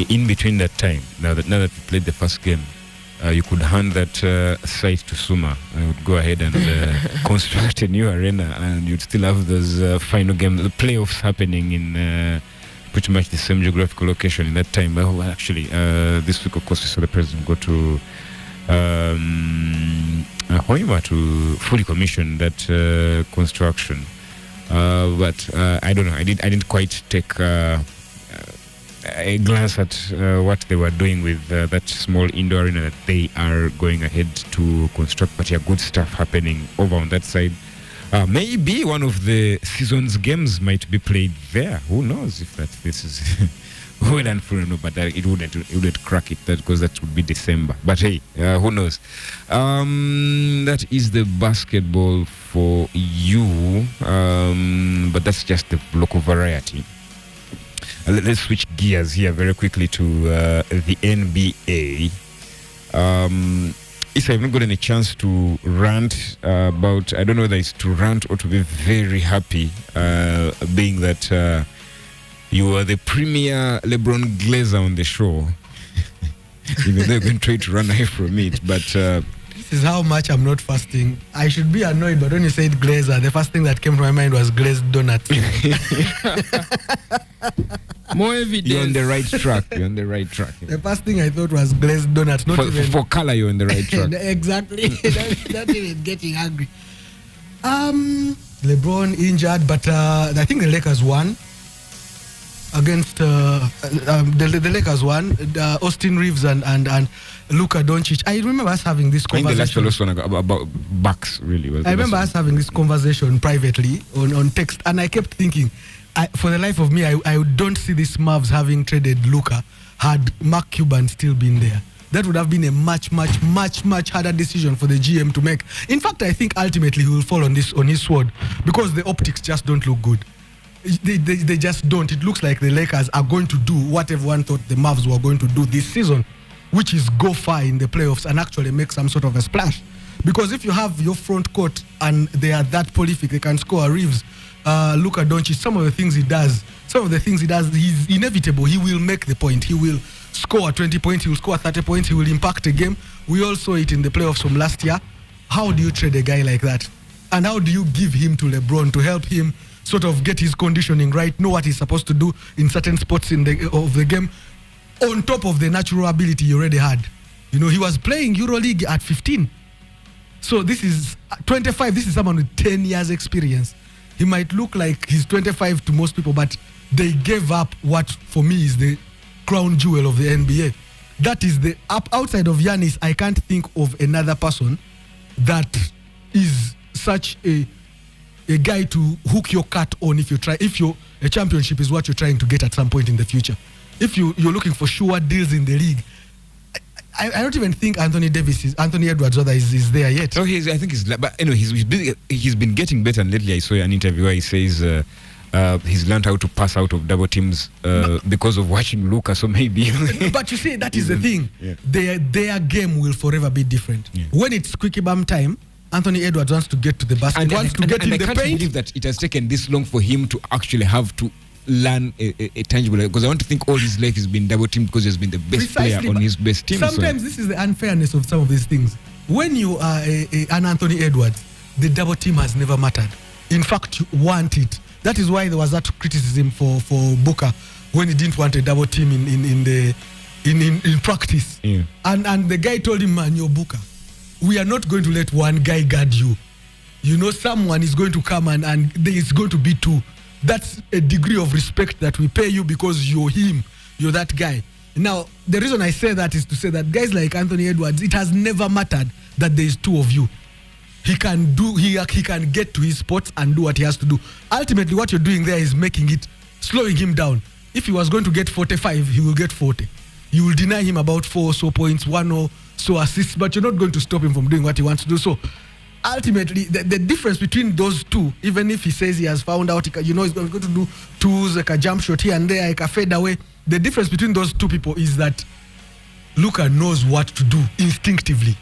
in between that time, now that we played the first game, you could hand that site to Suma. I would go ahead and construct a new arena, and you'd still have those final games, the playoffs happening in pretty much the same geographical location in that time. Well, actually, this week, of course, we saw the president go to Hoima to fully commission that construction. But I don't know. I didn't quite take a glance at what they were doing with that small indoor arena that they are going ahead to construct. But yeah, good stuff happening over on that side. Maybe one of the season's games might be played there. Who knows if this is well and full, no, but it wouldn't crack it, because that would be December. But hey, who knows? That is the basketball for you, but that's just the local variety. Let's switch gears here very quickly to the NBA. If I've not got any chance to rant about, I don't know whether it's to rant or to be very happy, being that you are the premier LeBron Glazer on the show. Even though you're going to try to run away from it, but this is how much I'm not fasting. I should be annoyed, but when you said glazer, the first thing that came to my mind was glazed donuts. More evidence. You're on the right track. The first thing I thought was glazed donuts. Not even for color, you're on the right track. Exactly. Not even getting angry. LeBron injured, but I think the Lakers won against the Lakers won. Austin Reeves and Luka Doncic. I remember us having this conversation. I think the last one about Bucks, really. I remember us having this conversation privately on text, and I kept thinking, for the life of me, I don't see these Mavs having traded Luka had Mark Cuban still been there. That would have been a much harder decision for the GM to make. In fact, I think ultimately he will fall on his sword, because the optics just don't look good. They just don't. It looks like the Lakers are going to do what everyone thought the Mavs were going to do this season, which is go far in the playoffs and actually make some sort of a splash. Because if you have your front court and they are that prolific, they can score. Reeves, Luka Doncic, some of the things he does, he's inevitable. He will make the point. He will score 20 points. He will score 30 points. He will impact a game. We all saw it in the playoffs from last year. How do you trade a guy like that? And how do you give him to LeBron to help him sort of get his conditioning right, know what he's supposed to do in certain spots of the game, on top of the natural ability he already had? He was playing EuroLeague at 15. So this is 25. This is someone with 10 years experience. He might look like he's 25 to most people, but they gave up what, for me, is the crown jewel of the NBA. That is outside of Giannis, I can't think of another person that is such a a guy to hook your cat on if a championship is what you're trying to get at some point in the future. If you're looking for sure deals in the league, I don't even think Anthony Edwards is there yet. So I think but anyway, he's been getting better. And lately, I saw an interview where he says he's learned how to pass out of double teams because of watching Luka. So maybe. But you see, that is the thing. Yeah. Their game will forever be different. Yeah. When it's quickie bam time, Anthony Edwards wants to get to the basket, wants to get in the paint. I can't believe that it has taken this long for him to actually have to learn a tangible, because I want to think all his life he's been double teamed because he's been the best player on his best team. Sometimes this is the unfairness of some of these things. When you are an Anthony Edwards, the double team has never mattered. In fact, you want it. That is why there was that criticism for Booker when he didn't want a double team in practice. Yeah. And the guy told him, man, you're Booker. We are not going to let one guy guard you. You know, someone is going to come and there is going to be two. That's a degree of respect that we pay you because you're him. You're that guy. Now, the reason I say that is to say that guys like Anthony Edwards, it has never mattered that there is two of you. He can get to his spots and do what he has to do. Ultimately, what you're doing there is slowing him down. If he was going to get 45, he will get 40. You will deny him about 4 or so points, 1 or so assists, but you're not going to stop him from doing what he wants to do. So, ultimately, the difference between those two, even if he says he has found out, he's going to do twos, like a jump shot here and there, like a fade away, the difference between those two people is that Luka knows what to do instinctively.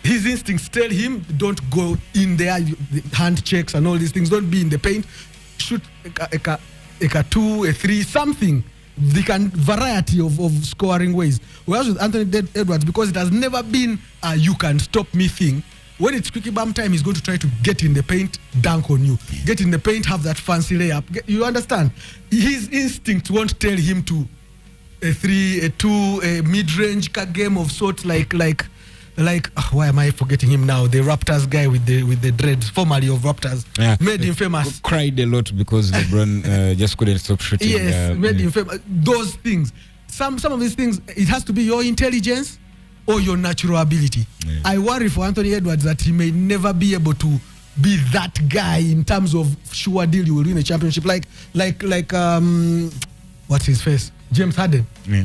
His instincts tell him, don't go in there, hand checks and all these things, don't be in the paint, shoot a 2, a 3, something. Variety of scoring ways. Whereas with Anthony Edwards, because it has never been a you can stop me thing, when it's quickie bam time, he's going to try to get in the paint, dunk on you. Get in the paint, have that fancy layup. You understand? His instinct won't tell him to a 3, a 2, a mid-range game of sorts like why am I forgetting him now? The Raptors guy with the dreads, formerly of Raptors, made him famous. Cried a lot because LeBron just couldn't stop shooting. Yes, made him famous. Those things, some of these things, it has to be your intelligence or your natural ability. Yeah. I worry for Anthony Edwards that he may never be able to be that guy in terms of sure deal you will win a championship. Like what's his face? James Harden. Yeah.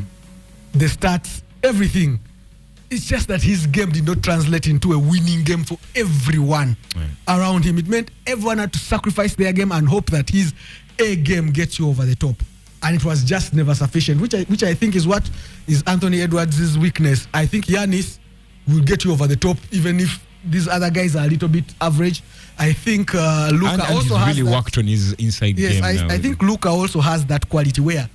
The stats, everything. It's just that his game did not translate into a winning game for everyone around him. It meant everyone had to sacrifice their game and hope that his A game gets you over the top. And it was just never sufficient, which I think is what is Anthony Edwards' weakness. I think Giannis will get you over the top, even if these other guys are a little bit average. I think Luka also has really worked on his inside game. Yes, I think Luka also has that quality where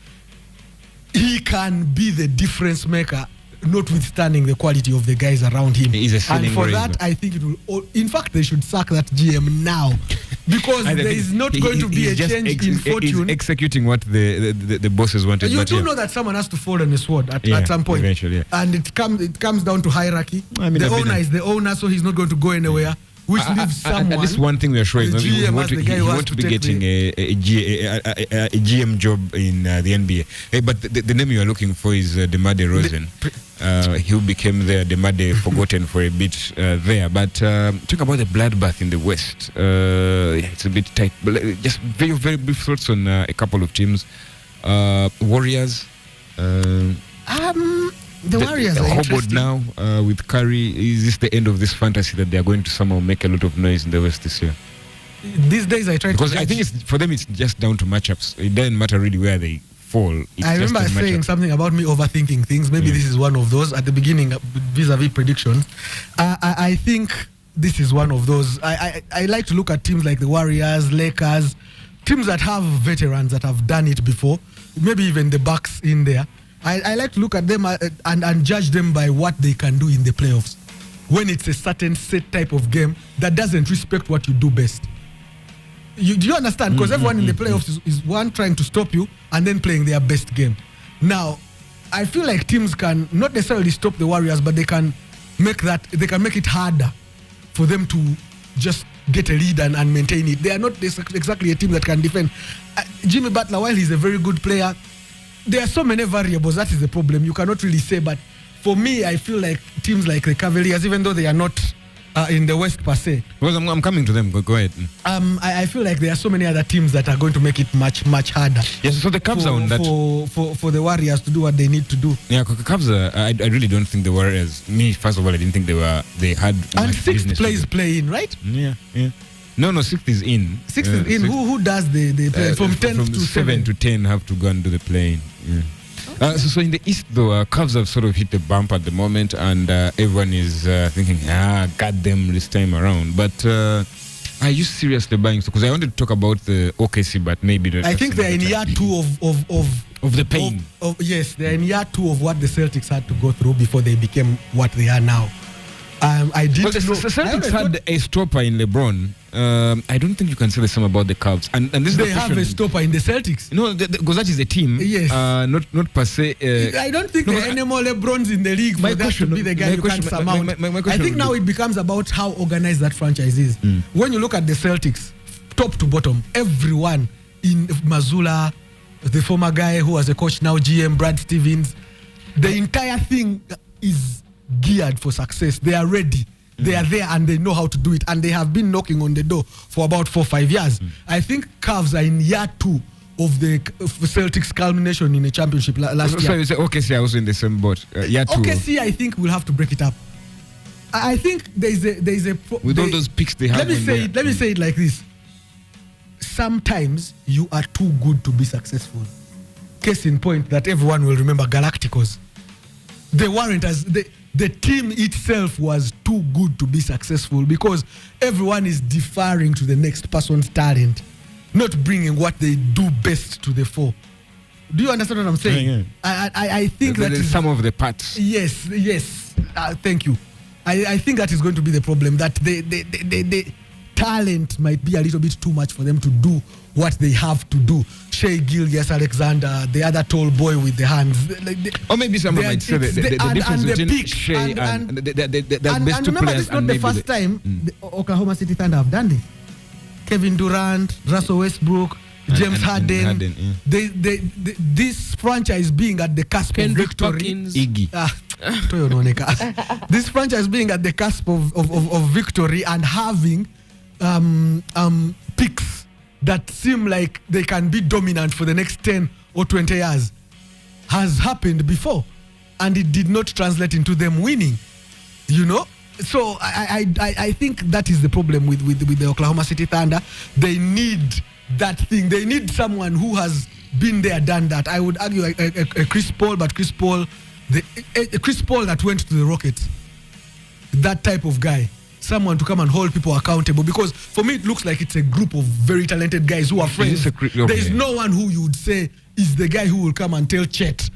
he can be the difference maker, notwithstanding the quality of the guys around him. And for that, I think it will. In fact, they should sack that GM now, because there is not going to be a change in fortune. He's executing what the bosses wanted. You do know that someone has to fall on a sword at some point, eventually, and it comes down to hierarchy. The owner is the owner, so he's not going to go anywhere. Which leaves someone. At least one thing we are sure is he won't be getting a GM job in the NBA. Hey, but the name you are looking for is DeMar DeRozan. He became there, DeMar forgotten for a bit there. But talk about the bloodbath in the West. It's a bit tight. But just very, very brief thoughts on a couple of teams. Warriors. The Warriors are interesting. Now with Curry. Is this the end of this fantasy that they are going to somehow make a lot of noise in the West this year? These days I try to... Because I think for them it's just down to matchups. It doesn't matter really where they fall. I remember saying something about me overthinking things. Maybe this is one of those at the beginning vis-a-vis predictions. I think this is one of those. I like to look at teams like the Warriors, Lakers, teams that have veterans that have done it before. Maybe even the Bucks in there. I like to look at them and judge them by what they can do in the playoffs. When it's a certain set type of game that doesn't respect what you do best. Do you understand? Because everyone in the playoffs is one trying to stop you and then playing their best game. Now, I feel like teams can not necessarily stop the Warriors, but they can make it harder for them to just get a lead and maintain it. They are not exactly a team that can defend. Jimmy Butler, while he's a very good player, there are so many variables. That is the problem. You cannot really say. But for me, I feel like teams like the Cavaliers, even though they are not in the West per se. Because I'm coming to them. Go ahead. I feel like there are so many other teams that are going to make it much harder. Yes, so the Cubs are on that. For the Warriors to do what they need to do. Yeah, Cubs. I really don't think the Warriors. Me, first of all, I didn't think they had. And sixth place playing, right? Yeah. No, sixth is in. Sixth is in. Who does the play? From 10 to 7 to 10 have to go and do the playing. Yeah. So in the East, though, Cubs have sort of hit the bump at the moment, and everyone is thinking, got them this time around. But are you seriously buying? Because I wanted to talk about the OKC, but maybe I think they're in year 2 of the pain. Yes, they're in year 2 of what the Celtics had to go through before they became what they are now. I did. Well, the Celtics had a stopper in LeBron. I don't think you can say the same about the Cubs. And this they is have a stopper in the Celtics. No, because that is a team. Yes. Not per se. I don't think there are any more LeBrons in the league for that to be the guy you can't surmount. I think now it becomes about how organized that franchise is. When you look at the Celtics, top to bottom, everyone in Mazzulla, the former guy who was a coach, now GM, Brad Stevens, the entire thing is geared for success. They are ready. They are there and they know how to do it, and they have been knocking on the door for about 4-5 years. I think Cavs are in year 2 of the Celtics culmination in a championship last year. So you say OKC are also in the same boat. Year 2. OKC, I think we'll have to break it up. I think there's a with all those picks they have. Let me say it like this. Sometimes you are too good to be successful. Case in point that everyone will remember, Galacticos. They weren't as the team itself was too good to be successful because everyone is deferring to the next person's talent, not bringing what they do best to the fore. Do you understand what I'm saying? Yeah. I think that is some of the parts. Yes. Thank you. I think that is going to be the problem, that the talent might be a little bit too much for them to do what they have to do. Shea Gilgeous-Alexander, the other tall boy with the hands. Or maybe someone might say the difference between Shea and the best two remember, players. it's not the first time the Oklahoma City Thunder have done this. Kevin Durant, Russell Westbrook, James Harden. This franchise being at the cusp of victory. Iggy. This franchise being at the cusp of victory and having picks that seem like they can be dominant for the next 10 or 20 years has happened before, and it did not translate into them winning, so I think that is the problem with the Oklahoma City Thunder. They need that thing. They need someone who has been there, done that. I would argue a Chris Paul, but Chris Paul that went to the Rockets, that type of guy. Someone to come and hold people accountable, because for me it looks like it's a group of very talented guys who are friends. There is no one who you would say is the guy who will come and tell Chet,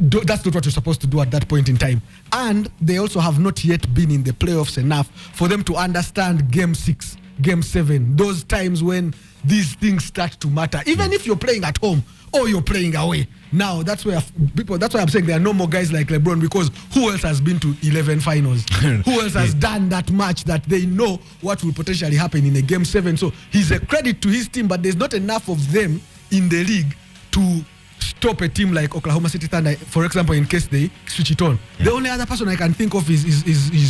that's not what you're supposed to do at that point in time. And they also have not yet been in the playoffs enough for them to understand game 6, game 7, those times when these things start to matter, even if you're playing at home or you're playing away. Now that's why I'm saying there are no more guys like LeBron, because who else has been to 11 finals? Who else has done that much that they know what will potentially happen in a game 7? So he's a credit to his team, but there's not enough of them in the league to stop a team like Oklahoma City Thunder, for example, in case they switch it on. The only other person I can think of is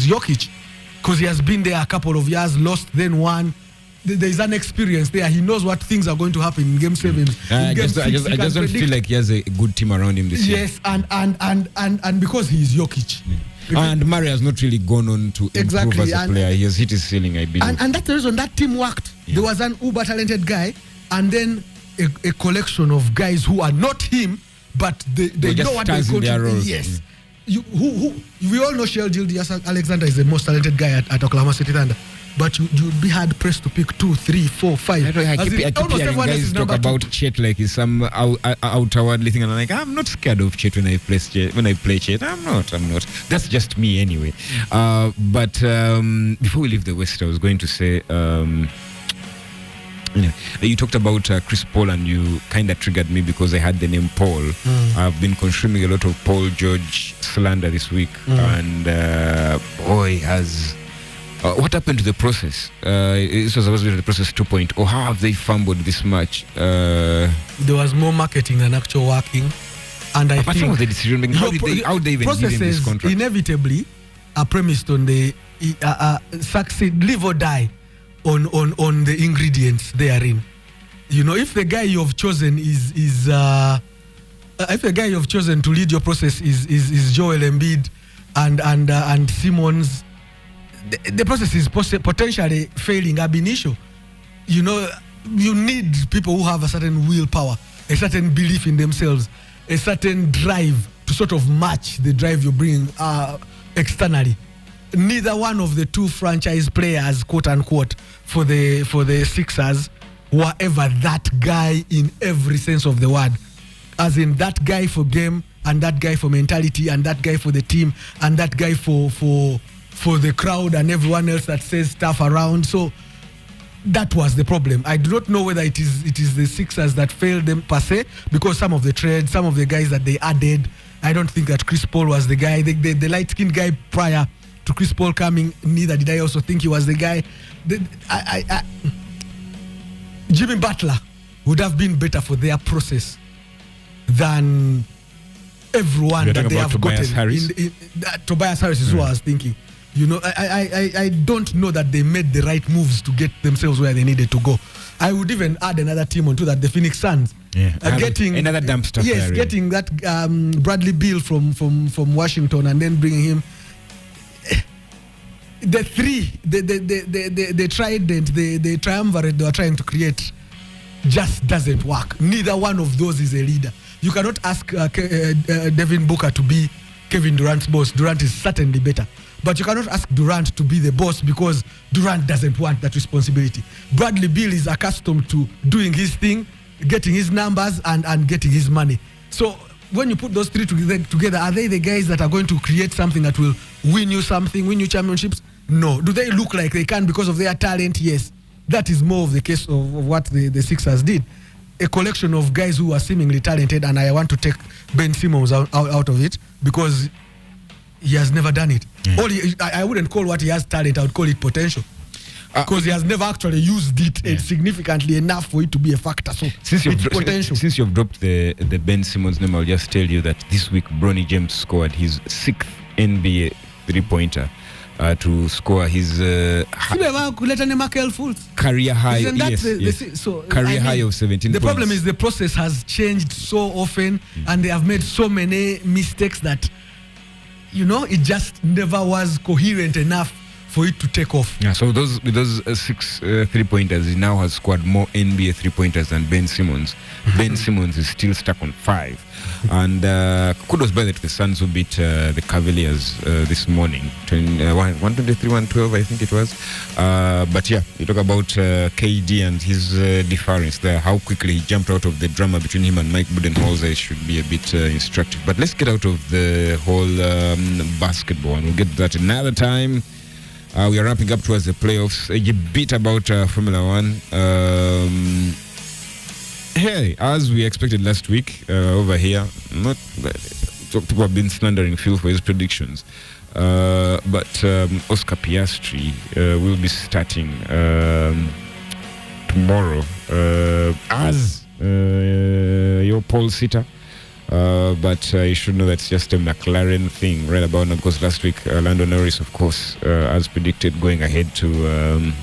Jokic, because he has been there a couple of years, lost, then won. There's an experience there. He knows what things are going to happen in game 7. I just don't feel like he has a good team around him this year. Yes, and because he is Jokic. And Murray has not really gone on to improve as a player. He has hit his ceiling, I believe. And that's the reason that team worked. There was an uber talented guy, and then a collection of guys who are not him, but they know what they're going to do. Yes. We all know Shea Gilgeous-Alexander is the most talented guy at Oklahoma City Thunder. But you'd be hard pressed to pick 2, 3, 4, 5. I keep hearing guys talk about Chet like he's some outwardly thing, and I'm like, I'm not scared of Chet when I play Chet. I'm not. That's just me anyway. But before we leave the West, I was going to say, you talked about Chris Paul, and you kind of triggered me because I had the name Paul. I've been consuming a lot of Paul George slander this week, and boy, has. What happened to the process? This was supposed to be the process 2.0. How have they fumbled this much? There was more marketing than actual working. And I apart think from the decision making, how did they even give him this contract? Inevitably are premised on the succeed, live or die on the ingredients therein. You know, if the guy you've chosen if the guy you've chosen to lead your process is Joel Embiid and Simmons, the process is potentially failing ab initio. You know, you need people who have a certain willpower, a certain belief in themselves, a certain drive to sort of match the drive you bring externally. Neither one of the two franchise players, quote unquote, for the Sixers were ever that guy in every sense of the word. As in that guy for game, and that guy for mentality, and that guy for the team, and that guy for the crowd and everyone else that says stuff around. So that was the problem. I do not know whether it is the Sixers that failed them per se, because some of the trades, some of the guys that they added, I don't think that Chris Paul was the guy. The light-skinned guy prior to Chris Paul coming, neither did I also think he was the guy. Jimmy Butler would have been better for their process than everyone that they have Tobias gotten. Harris? Tobias Harris is who I was thinking. You know, I don't know that they made the right moves to get themselves where they needed to go. I would even add another team onto that, the Phoenix Suns. Yeah, Getting another dumpster yes, fire. getting that Bradley Beal from Washington and then bringing him. The three, the trident, the triumvirate they were trying to create just doesn't work. Neither one of those is a leader. You cannot ask Devin Booker to be Kevin Durant's boss. Durant is certainly better. But you cannot ask Durant to be the boss because Durant doesn't want that responsibility. Bradley Beal is accustomed to doing his thing, getting his numbers, and getting his money. So when you put those three together, are they the guys that are going to create something that will win you something, win you championships? No. Do they look like they can because of their talent? Yes. That is more of the case of what the Sixers did. A collection of guys who are seemingly talented, and I want to take Ben Simmons out of it because he has never done it. I wouldn't call what he has talent, I would call it potential. Because he has never actually used it significantly enough for it to be a factor. So since you've dropped the Ben Simmons name, I'll just tell you that this week Bronny James scored his 6th NBA three-pointer to score his career high. Career high of 17 The points. problem is the process has changed so often and they have made so many mistakes that, you know, it just never was coherent enough for it to take off. Yeah, so with those 6 three-pointers, he now has scored more NBA three-pointers than Ben Simmons. Ben Simmons is still stuck on 5. And kudos by the Suns who beat the Cavaliers this morning. 123-112, I think it was. But yeah, you talk about KD and his difference there, how quickly he jumped out of the drama between him and Mike Budenholzer should be a bit instructive. But let's get out of the whole basketball, and we'll get to that another time. We are wrapping up towards the playoffs. A bit about Formula One. Hey, as we expected last week over here, not people have been slandering Phil for his predictions, but Oscar Piastri will be starting tomorrow as your pole sitter. But you should know that's just a McLaren thing right about now, because last week Lando Norris, of course, as predicted, going ahead to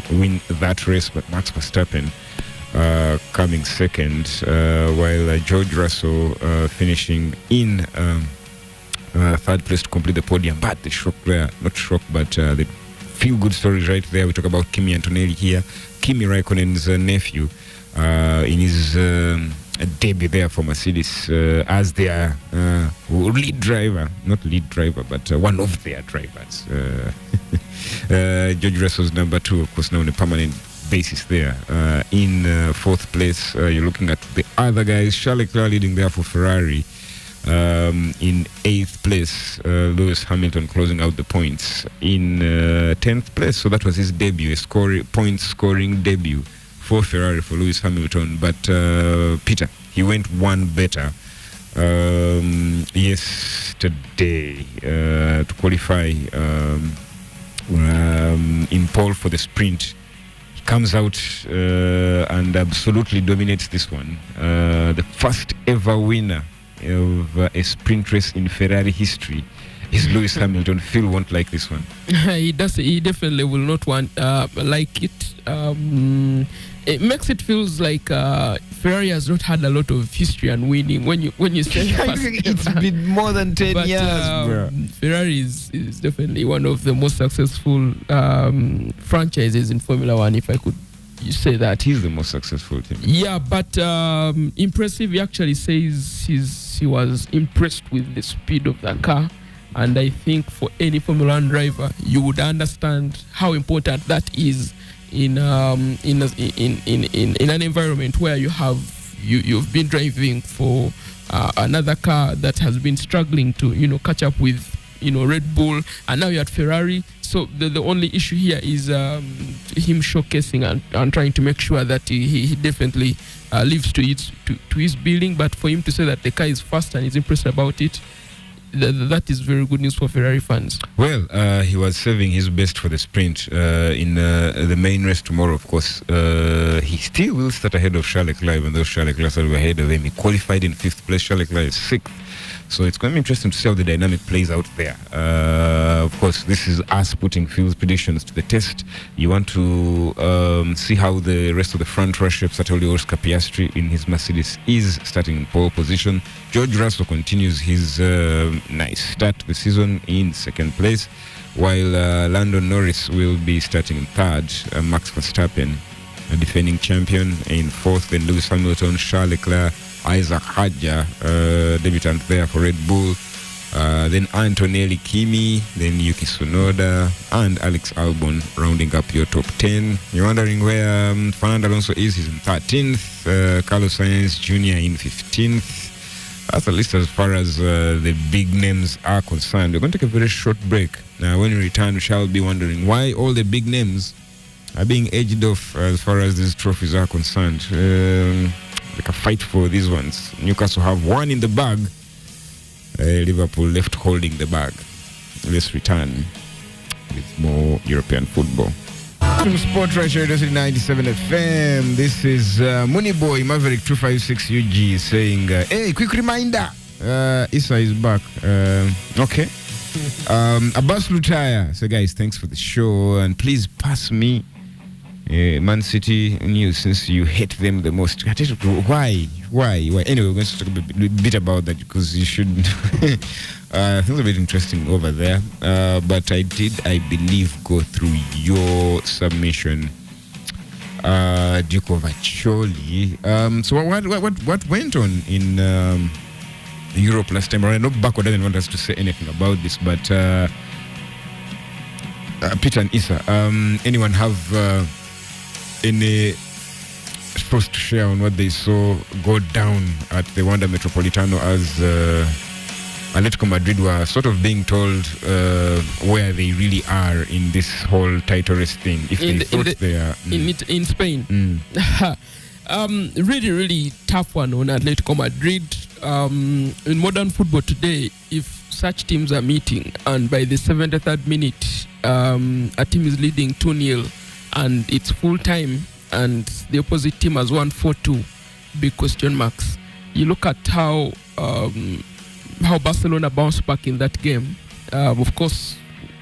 win that race, but Max Verstappen coming second, while George Russell finishing in third place to complete the podium. But the shock there, not shock, but the few good stories right there. We talk about Kimi Antonelli here, Kimi Raikkonen's nephew, in his debut there for Mercedes as their lead driver, not lead driver, but one of their drivers. George Russell's number 2, of course, now on a permanent basis there. In 4th place, you're looking at the other guys. Charles Leclerc leading there for Ferrari. In 8th place, Lewis Hamilton closing out the points. In 10th place, so that was his debut, a point-scoring debut for Ferrari, for Lewis Hamilton. But Peter, he went one better yesterday to qualify in pole for the sprint. He comes out and absolutely dominates this one. The first ever winner of a sprint race in Ferrari history Is Lewis Hamilton. Phil won't like this one. He does. He definitely will not want like it. It makes it feels like Ferrari has not had a lot of history and winning. When you say It's been more than 10 years, bro. Ferrari is definitely one of the most successful franchises in Formula One, if I could say that. He's the most successful team. Yeah, but impressive. He actually says he was impressed with the speed of the car. And I think for any Formula One driver, you would understand how important that is in an environment where you've been driving for another car that has been struggling to catch up with Red Bull, and now you're at Ferrari. So the only issue here is him showcasing and trying to make sure that he definitely lives to his billing. But for him to say that the car is fast and he's impressed about it, that is very good news for Ferrari fans. Well, he was saving his best for the sprint in the main race tomorrow, of course. He still will start ahead of Charles Leclerc, and though Charles Leclerc started ahead of him. He qualified in 5th place. Charles Leclerc is 6th. So it's going to be interesting to see how the dynamic plays out there. Of course, this is us putting Phil's predictions to the test. You want to see how the rest of the front rush, certainly Oscar Piastri in his Mercedes, is starting in pole position. George Russell continues his nice start to the season in 2nd place, while Lando Norris will be starting in 3rd. Max Verstappen, a defending champion, in 4th. Then Lewis Hamilton, Charles Leclerc, Isaac Hadjar, debutant there for Red Bull. Then Antonelli Kimi, then Yuki Tsunoda, and Alex Albon rounding up your top 10. You're wondering where Fernando Alonso is. He's in 13th. Carlos Sainz Jr. in 15th. That's at least as far as the big names are concerned. We're going to take a very short break. Now, when we return, we shall be wondering why all the big names are being edged off as far as these trophies are concerned. Like a fight for these ones. Newcastle have one in the bag. Liverpool left holding the bag. Let's return with more European football. From Sport right here, 97 FM. This is Moneyboy Maverick 256 UG saying, hey, quick reminder. Issa is back. Okay. Abbas Lutaya. So guys, thanks for the show. And please pass me Man City news, since you hate them the most. Why? Anyway, we're going to talk a bit about that because you should. Things are a bit interesting over there. But I believe, go through your submission, Duke of Acholi. So what went on in Europe last time? I know Backward doesn't want us to say anything about this, but Peter and Issa, anyone have any thoughts to share on what they saw go down at the Wanda Metropolitano as Atletico Madrid were sort of being told where they really are in this whole title race thing? If they thought they are in Spain, really, really tough one on Atletico Madrid. In modern football today, if such teams are meeting and by the 73rd minute a team is leading 2-0 and it's full time and the opposite team has won 4-2, big question marks. You look at how Barcelona bounced back in that game. Of course,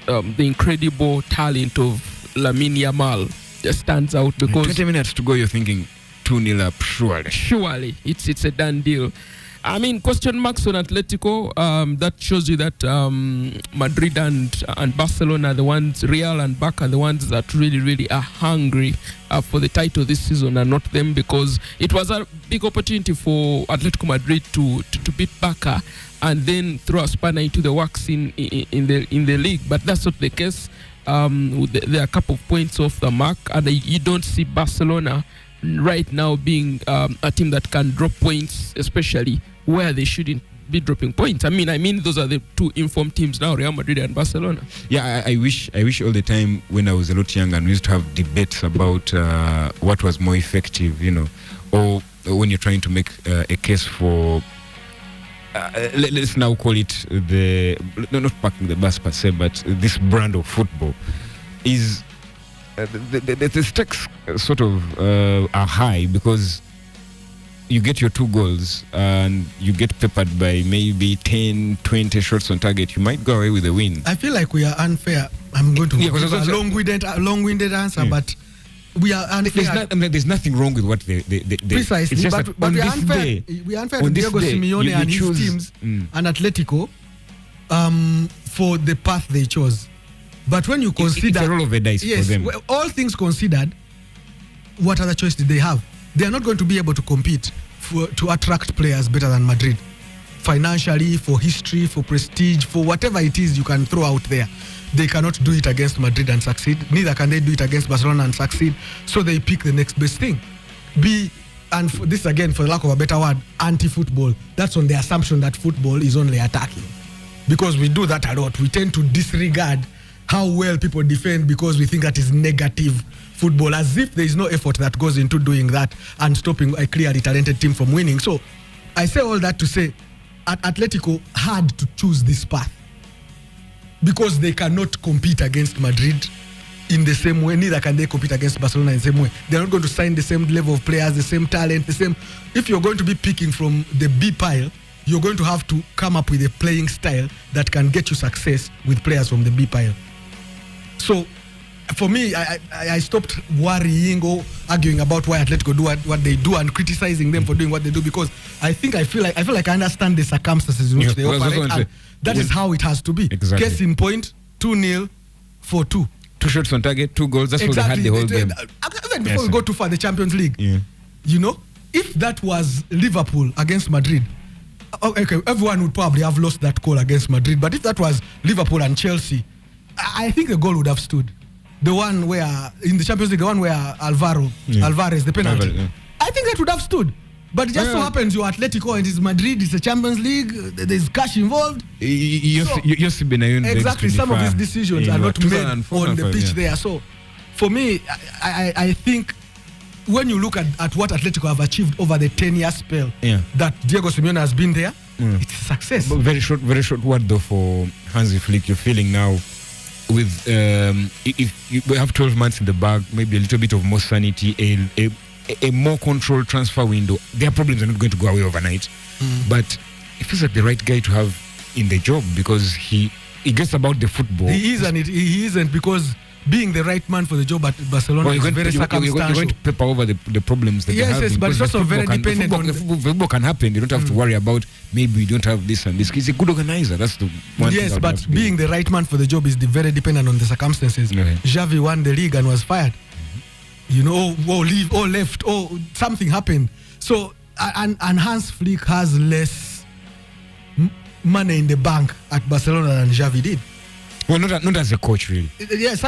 the incredible talent of Lamine Yamal just stands out because 20 minutes to go, you're thinking 2-0 up, surely it's a done deal. I mean, question marks on Atletico. That shows you that Madrid and Barcelona are the ones, Real and Barca are the ones that really, really are hungry for the title this season, and not them, because it was a big opportunity for Atletico Madrid to beat Barca and then throw a spanner into the works in the league. But that's not the case. There are a couple of points off the mark, and you don't see Barcelona right now being a team that can drop points, especially where they shouldn't be dropping points. I mean, those are the two informed teams now, Real Madrid and Barcelona. Yeah, I wish all the time when I was a lot younger and we used to have debates about what was more effective, or when you're trying to make a case for, let's now call it not parking the bus per se, but this brand of football is the stakes sort of are high, because you get your 2 goals and you get peppered by maybe 10, 20 shots on target, you might go away with a win. I feel like we are unfair. I'm going to give a long-winded answer, but we are unfair. There's nothing wrong with what they precisely, it's just but we are unfair. We are unfair to Diego Simeone and his teams and Atletico for the path they chose. But when you consider, it's a roll of the dice for them. Well, all things considered, what other choice did they have? They are not going to be able to compete to attract players better than Madrid, financially, for history, for prestige, for whatever it is you can throw out there. They cannot do it against Madrid and succeed. Neither can they do it against Barcelona and succeed. So they pick the next best thing. This again, for the lack of a better word, anti-football. That's on the assumption that football is only attacking. Because we do that a lot. We tend to disregard how well people defend because we think that is negative football, as if there is no effort that goes into doing that and stopping a clearly talented team from winning. So I say all that to say Atletico had to choose this path because they cannot compete against Madrid in the same way. Neither can they compete against Barcelona in the same way. They're not going to sign the same level of players, the same talent, the same. If you're going to be picking from the B pile, you're going to have to come up with a playing style that can get you success with players from the B pile. So for me, I stopped worrying or arguing about why Atletico do what they do and criticizing them for doing what they do, because I feel like I understand the circumstances in which they operate, and that is how it has to be. Exactly. Case in point, 2-0 for 2. 2 shots on target, 2 goals. That's Exactly. what they had the whole game. Even before we go too far, the Champions League. Yeah. You know, if that was Liverpool against Madrid, okay, everyone would probably have lost that goal against Madrid. But if that was Liverpool and Chelsea, I think the goal would have stood. The one where, in the Champions League, the one where Alvarez, the penalty. I think that would have stood. But it just so happens you're Atletico and it's Madrid, it's the Champions League, there's cash involved. Exactly, some of these decisions are not made on the pitch there. So, for me, I think when you look at what Atletico have achieved over the 10-year spell that Diego Simeone has been there, it's a success. But very short word though for Hansi Flick. You're feeling now with if we have 12 months in the bag, maybe a little bit of more sanity, a more controlled transfer window. Their problems are not going to go away overnight, but it feels like the right guy to have in the job because he gets about the football. He isn't because being the right man for the job at Barcelona is very circumstantial. You're going to paper over the problems that they're having. Yes, but it's also very dependent on... The football can happen. You don't have to worry about maybe we don't have this and this. He's a good organizer. That's the one thing. Yes, but being the right man for the job is very dependent on the circumstances. Okay. Xavi won the league and was fired. You know, left, something happened. So, and Hans Flick has less money in the bank at Barcelona than Xavi did. Well, not as a coach, really. Yes,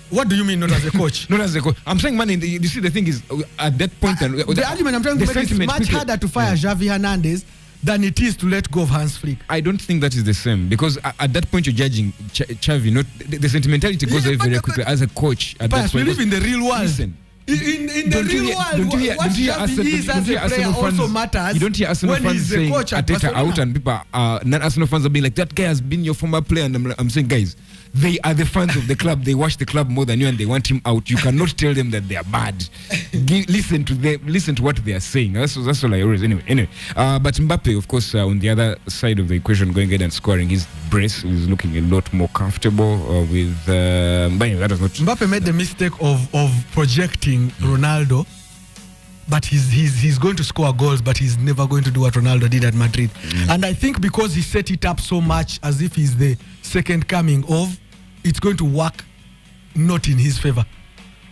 what do you mean, not as a coach? Not as a coach. I'm saying, you see, the thing is, at that point... the argument I'm trying to make is much harder to fire Xavi Hernandez than it is to let go of Hans Flick. I don't think that is the same, because at that point you're judging Xavi, not the sentimentality goes away very quickly as a coach. At that point, we live in the real world. Listen, in the real world, what Xavi is as a player also matters. You don't hear Arsenal fans saying Arteta out, and people non-Arsenal fans are being like, that guy has been your former player, and I'm saying, guys, they are the fans of the club. They watch the club more than you, and they want him out. You cannot tell them that they are bad. Listen to them. Listen to what they are saying. That's all I always. Anyway. But Mbappe, of course, on the other side of the equation, going ahead and scoring his brace, is looking a lot more comfortable with. That was not. Mbappe made the mistake of projecting Ronaldo. But he's going to score goals, but he's never going to do what Ronaldo did at Madrid. And I think because he set it up so much as if he's the second coming of, it's going to work not in his favor.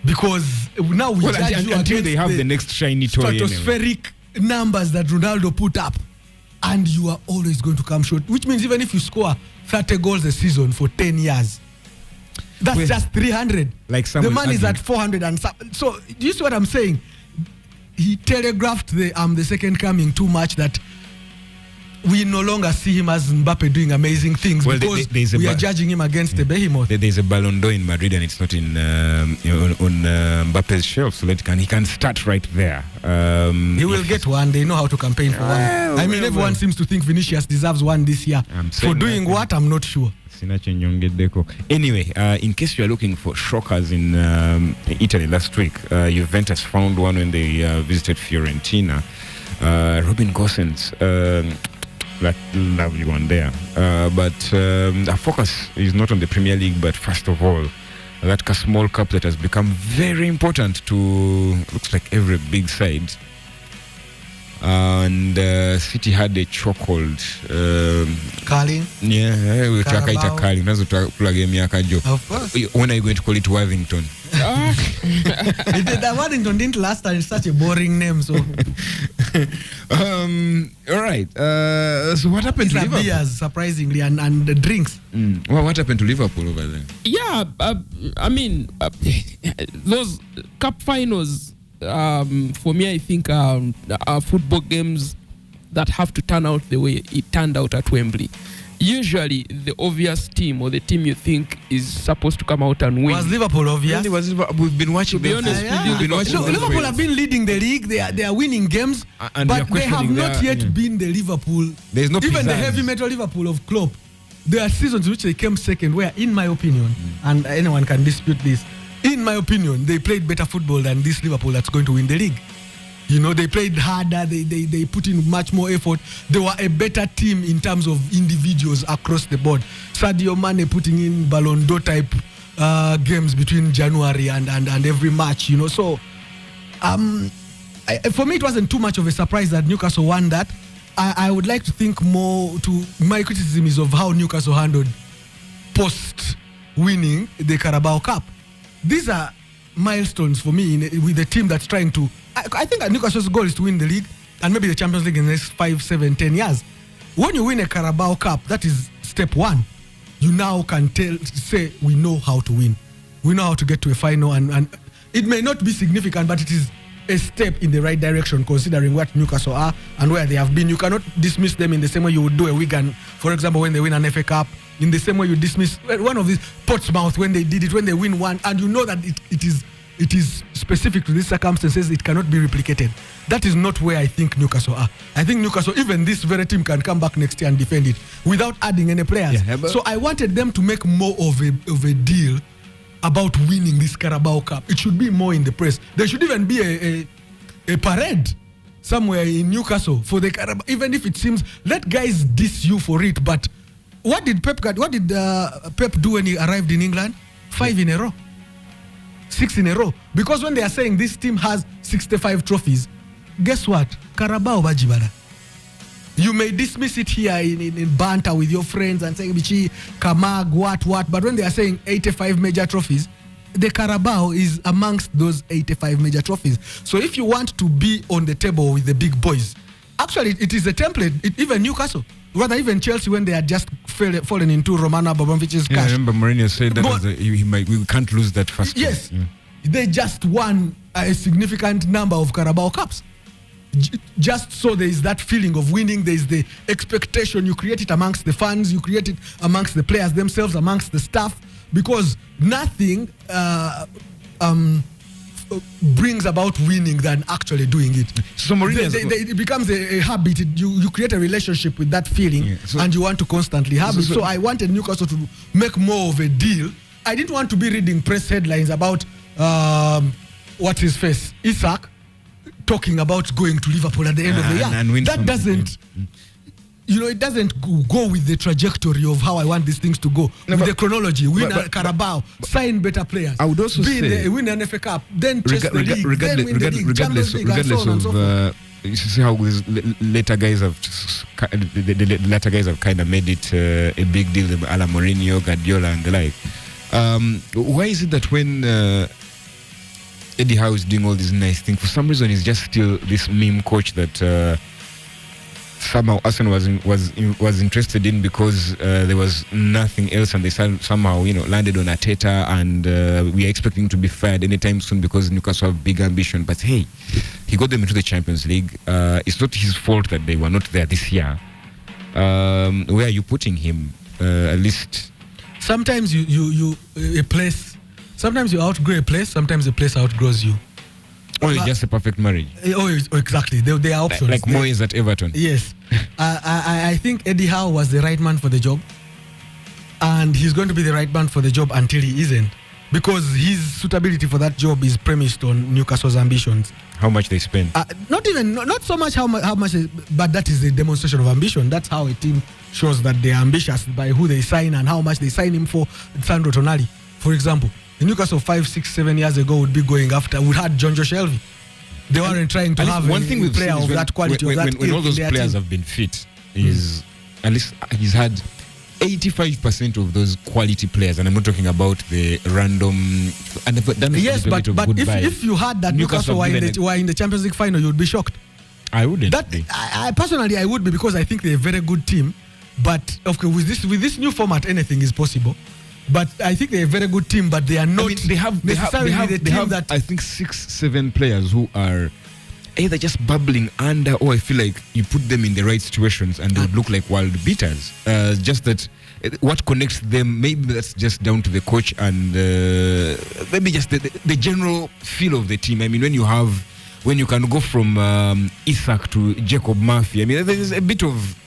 Because now we judge you until they have the next shiny toy. Stratospheric numbers that Ronaldo put up, and you are always going to come short. Which means even if you score 30 goals a season for 10 years, that's just 300. Like the man is at 400 and so. Do you see what I'm saying? He telegraphed the second coming too much that we no longer see him as Mbappe doing amazing things because we are judging him against the behemoth. There's a Ballon d'Or in Madrid and it's not in on Mbappe's shelf, so he can start right there. He will get one. They know how to campaign for one. Everyone seems to think Vinicius deserves one this year. For doing what? I'm not sure. Anyway, in case you are looking for shockers in Italy last week, Juventus found one when they visited Fiorentina. Robin Gosens, that lovely one there. But our focus is not on the Premier League, but first of all, that small cup that has become very important to, looks like every big side. And City had a chokehold. Carling? Yeah, we try Carabao. to Carling. That's what plug game yakajo. Of course. When are you going to call it Worthington? The Worthington didn't last, and it's such a boring name. So, all right. So what happened to Liverpool? beers, surprisingly, and the drinks. Well, what happened to Liverpool over there? Yeah, I mean, those cup finals, for me, I think are football games that have to turn out the way it turned out at Wembley. Usually, the obvious team or the team you think is supposed to come out and win. Was Liverpool obvious? We've been watching. To be honest with you, we've been watching. Liverpool have been leading the league. They are winning games, And we are but they have questioning not yet been the Liverpool. There's no even the pizzazz. heavy metal Liverpool of Klopp. There are seasons in which they came second, where, in my opinion, and anyone can dispute this, in my opinion, they played better football than this Liverpool that's going to win the league. You know, they played harder, they put in much more effort. They were a better team in terms of individuals across the board. Sadio Mane putting in Ballon d'Or type games between January and every match, you know. So, for me, it wasn't too much of a surprise that Newcastle won that. I would like to think more to my criticism is of how Newcastle handled post-winning the Carabao Cup. These are milestones for me with the team that's trying to. I think that Newcastle's goal is to win the league and maybe the Champions League in the next 5, 7, 10 years. When you win a Carabao Cup, that is step one. You now can say we know how to win. We know how to get to a final, and it may not be significant, but it is a step in the right direction considering what Newcastle are and where they have been. You cannot dismiss them in the same way you would do a Wigan, for example, when they win an FA Cup. In the same way you dismiss one of these Portsmouth when they did it, when they win one, and you know that it is specific to these circumstances, it cannot be replicated. That is not where I think Newcastle are. I think Newcastle, even this very team, can come back next year and defend it without adding any players. Yeah, so I wanted them to make more of a deal about winning this Carabao Cup. It should be more in the press. There should even be a parade somewhere in Newcastle for the Carabao, even if it seems, let guys diss you for it, but what did Pep do when he arrived in England? 5 in a row. 6 in a row. Because when they are saying this team has 65 trophies, guess what? Carabao Bajibara. You may dismiss it here in banter with your friends and saying, Bichi, Kamag, what, but when they are saying 85 major trophies, the Carabao is amongst those 85 major trophies. So if you want to be on the table with the big boys, actually it is a template, even Newcastle. Rather, even Chelsea, when they had just fallen into Romano Abramovich's cash. I remember Mourinho said that we can't lose that first. Yes, they just won a significant number of Carabao Cups. Just so there is that feeling of winning, there is the expectation. You create it amongst the fans, you create it amongst the players themselves, amongst the staff, because nothing brings about winning than actually doing it. So Mourinho, it becomes a habit. You create a relationship with that feeling, and you want to constantly have it. So I wanted Newcastle to make more of a deal. I didn't want to be reading press headlines about what's his face, Isak, talking about going to Liverpool at the end of the year. That doesn't. You know, it doesn't go with the trajectory of how I want these things to go. No, with the chronology, win a Carabao, sign better players. I would also say win an FA Cup, then chase the league, then win the league, Champions League, and so on and so forth. You see how these later guys have the later guys have kind of made it a big deal, a la Mourinho, Guardiola, and the like. Why is it that when Eddie Howe is doing all these nice things, for some reason he's just still this meme coach that somehow Arsenal was interested in because there was nothing else, and they somehow landed on Arteta, and we are expecting to be fired anytime soon because Newcastle have big ambition. But hey, he got them into the Champions League. It's not his fault that they were not there this year. Where are you putting him? At least sometimes sometimes you outgrow a place, sometimes a place outgrows you. Or it's just a perfect marriage. Exactly. They are options. Like Moyes at Everton. Yes. I think Eddie Howe was the right man for the job. and he's going to be the right man for the job until he isn't, because his suitability for that job is premised on Newcastle's ambitions. How much they spend? Not so much how much, but that is a demonstration of ambition. That's how a team shows that they are ambitious, by who they sign and how much they sign him for. Sandro Tonali, for example, the Newcastle 5, 6, 7 years ago would had John Joe Shelby. They weren't trying to have one thing a player of that quality. When all those players have been fit, is at least he's had 85% of those quality players, and I'm not talking about the random. And yes, but if you had that Newcastle were in the Champions League final, you would be shocked. I wouldn't. I personally, I would be, because I think they're a very good team. But of course, with this new format, anything is possible. But I think they're a very good team, but they are not. They have I think 6, 7 players who are either just bubbling under, or I feel like you put them in the right situations and they would look like world beaters. Just that what connects them, maybe that's just down to the coach and maybe just the general feel of the team. I mean, when you can go from Isak to Jacob Murphy, I mean, there's a bit of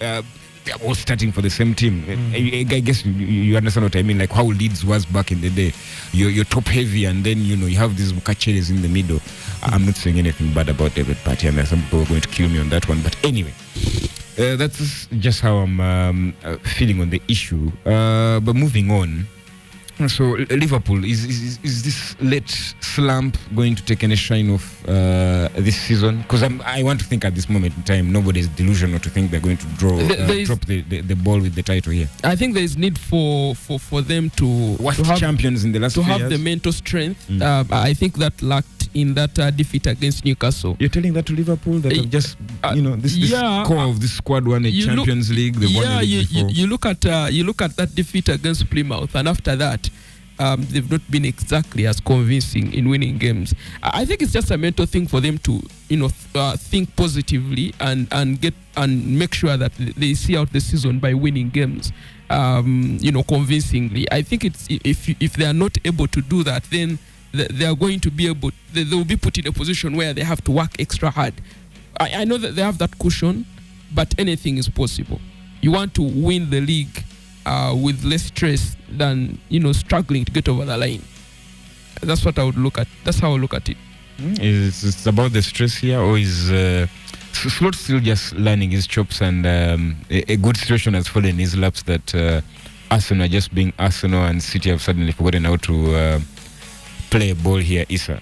they're all starting for the same team. I guess you understand what I mean, like how Leeds was back in the day. You're top heavy, and then you have these Mukacheres in the middle. I'm not saying anything bad about David Partey, and some people are going to kill me on that one. But anyway, that's just how I'm feeling on the issue. But moving on. So Liverpool, is this late slump going to take any shine off this season? Because I want to think at this moment in time, nobody's delusional to think they're going to drop the ball with the title here. I think there is need for them to have champions in the last to few have years. the mental strength. I think that lacked in that defeat against Newcastle. You're telling that to Liverpool that have just this core of this squad won a Champions League. They won the league before. You look at that defeat against Plymouth, and after that, they've not been exactly as convincing in winning games. I think it's just a mental thing for them to think positively and make sure that they see out the season by winning games convincingly. I think it's if they are not able to do that, then they are going to be they will be put in a position where they have to work extra hard. I know that they have that cushion, but anything is possible. You want to win the league with less stress than struggling to get over the line. That's what I would look at. That's how I look at it. It's about the stress here, or is Slot still just learning his chops, and a good situation has fallen in his laps that Arsenal are just being Arsenal, and City have suddenly forgotten how to play a ball here, Issa.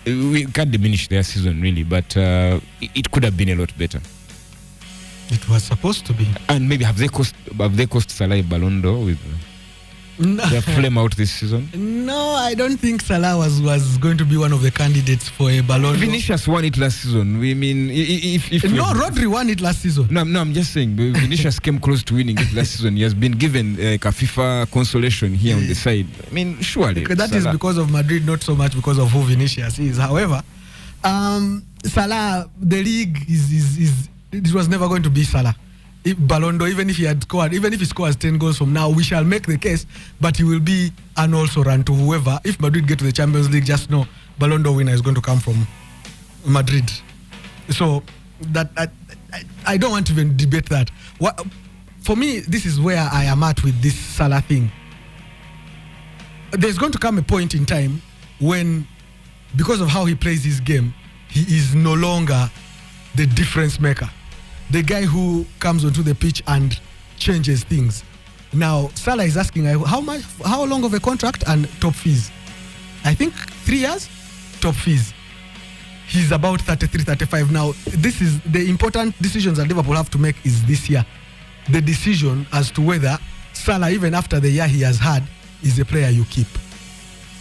We can't diminish their season really, but it could have been a lot better. It was supposed to be. And maybe have they cost Salah a Ballon d'Or with their flame out this season? No, I don't think Salah was going to be one of the candidates for a Ballon d'Or. Vinicius won it last season. We mean, if Rodri won it last season. No, I'm just saying Vinicius came close to winning it last season. He has been given like a FIFA consolation here on the side. I mean, surely that is because of Madrid, not so much because of who Vinicius is. However, Salah, the league it was never going to be Salah. Ballon d'Or, even if he scores 10 goals from now, we shall make the case, but he will be an also run to whoever. If Madrid get to the Champions League, just know Ballon d'Or winner is going to come from Madrid. So that I don't want to even debate that. For me, this is where I am at with this Salah thing. There's going to come a point in time when, because of how he plays his game, he is no longer the difference maker, the guy who comes onto the pitch and changes things. Now, Salah is asking how long of a contract and top fees? I think 3 years, top fees. He's about 33, 35 now. This is the important decisions that Liverpool have to make is this year. The decision as to whether Salah, even after the year he has had, is a player you keep.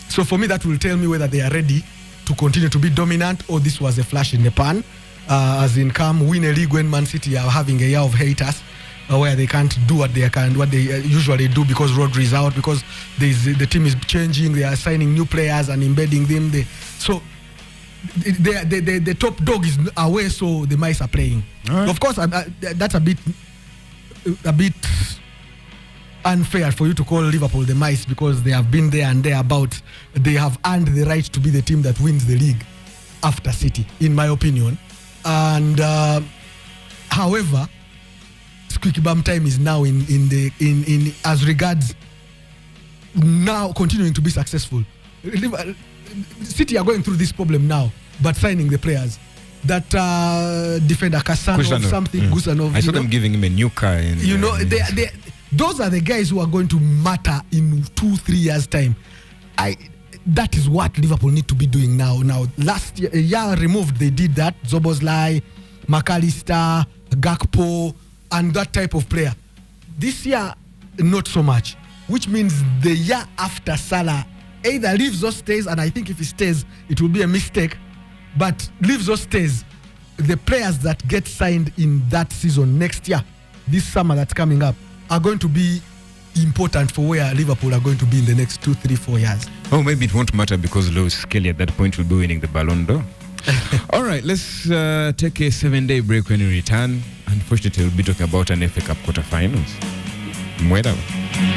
So for me, that will tell me whether they are ready to continue to be dominant or this was a flash in the pan. As in come win a league when Man City are having a year of haters where they can't do what they usually do because Rodri is out, because the team is changing, they are signing new players and embedding them. So the top dog is away, so the mice are playing. Right. Of course, that's a bit unfair for you to call Liverpool the mice because they have been there and thereabout. They have earned the right to be the team that wins the league after City, in my opinion. And however, quick bum time is now in as regards now continuing to be successful. City are going through this problem now, but signing the players. That defender Kusanov, something Kusanov. I saw them giving him a new car. Those are the guys who are going to matter in 2-3 years' time. That is what Liverpool need to be doing now. Now, last year removed, they did that. Zoboslai, McAllister, Gakpo, and that type of player. This year, not so much. Which means the year after Salah either leaves or stays, and I think if he stays, it will be a mistake. But leaves or stays, the players that get signed in that season next year, this summer that's coming up, are going to be important for where Liverpool are going to be in the next 2, 3, 4 years. Oh, maybe it won't matter because Lewis Skelly at that point will be winning the Ballon d'Or. All right, let's take a 7-day break. When we return, unfortunately, we'll be talking about an FA Cup quarterfinals. Mweda.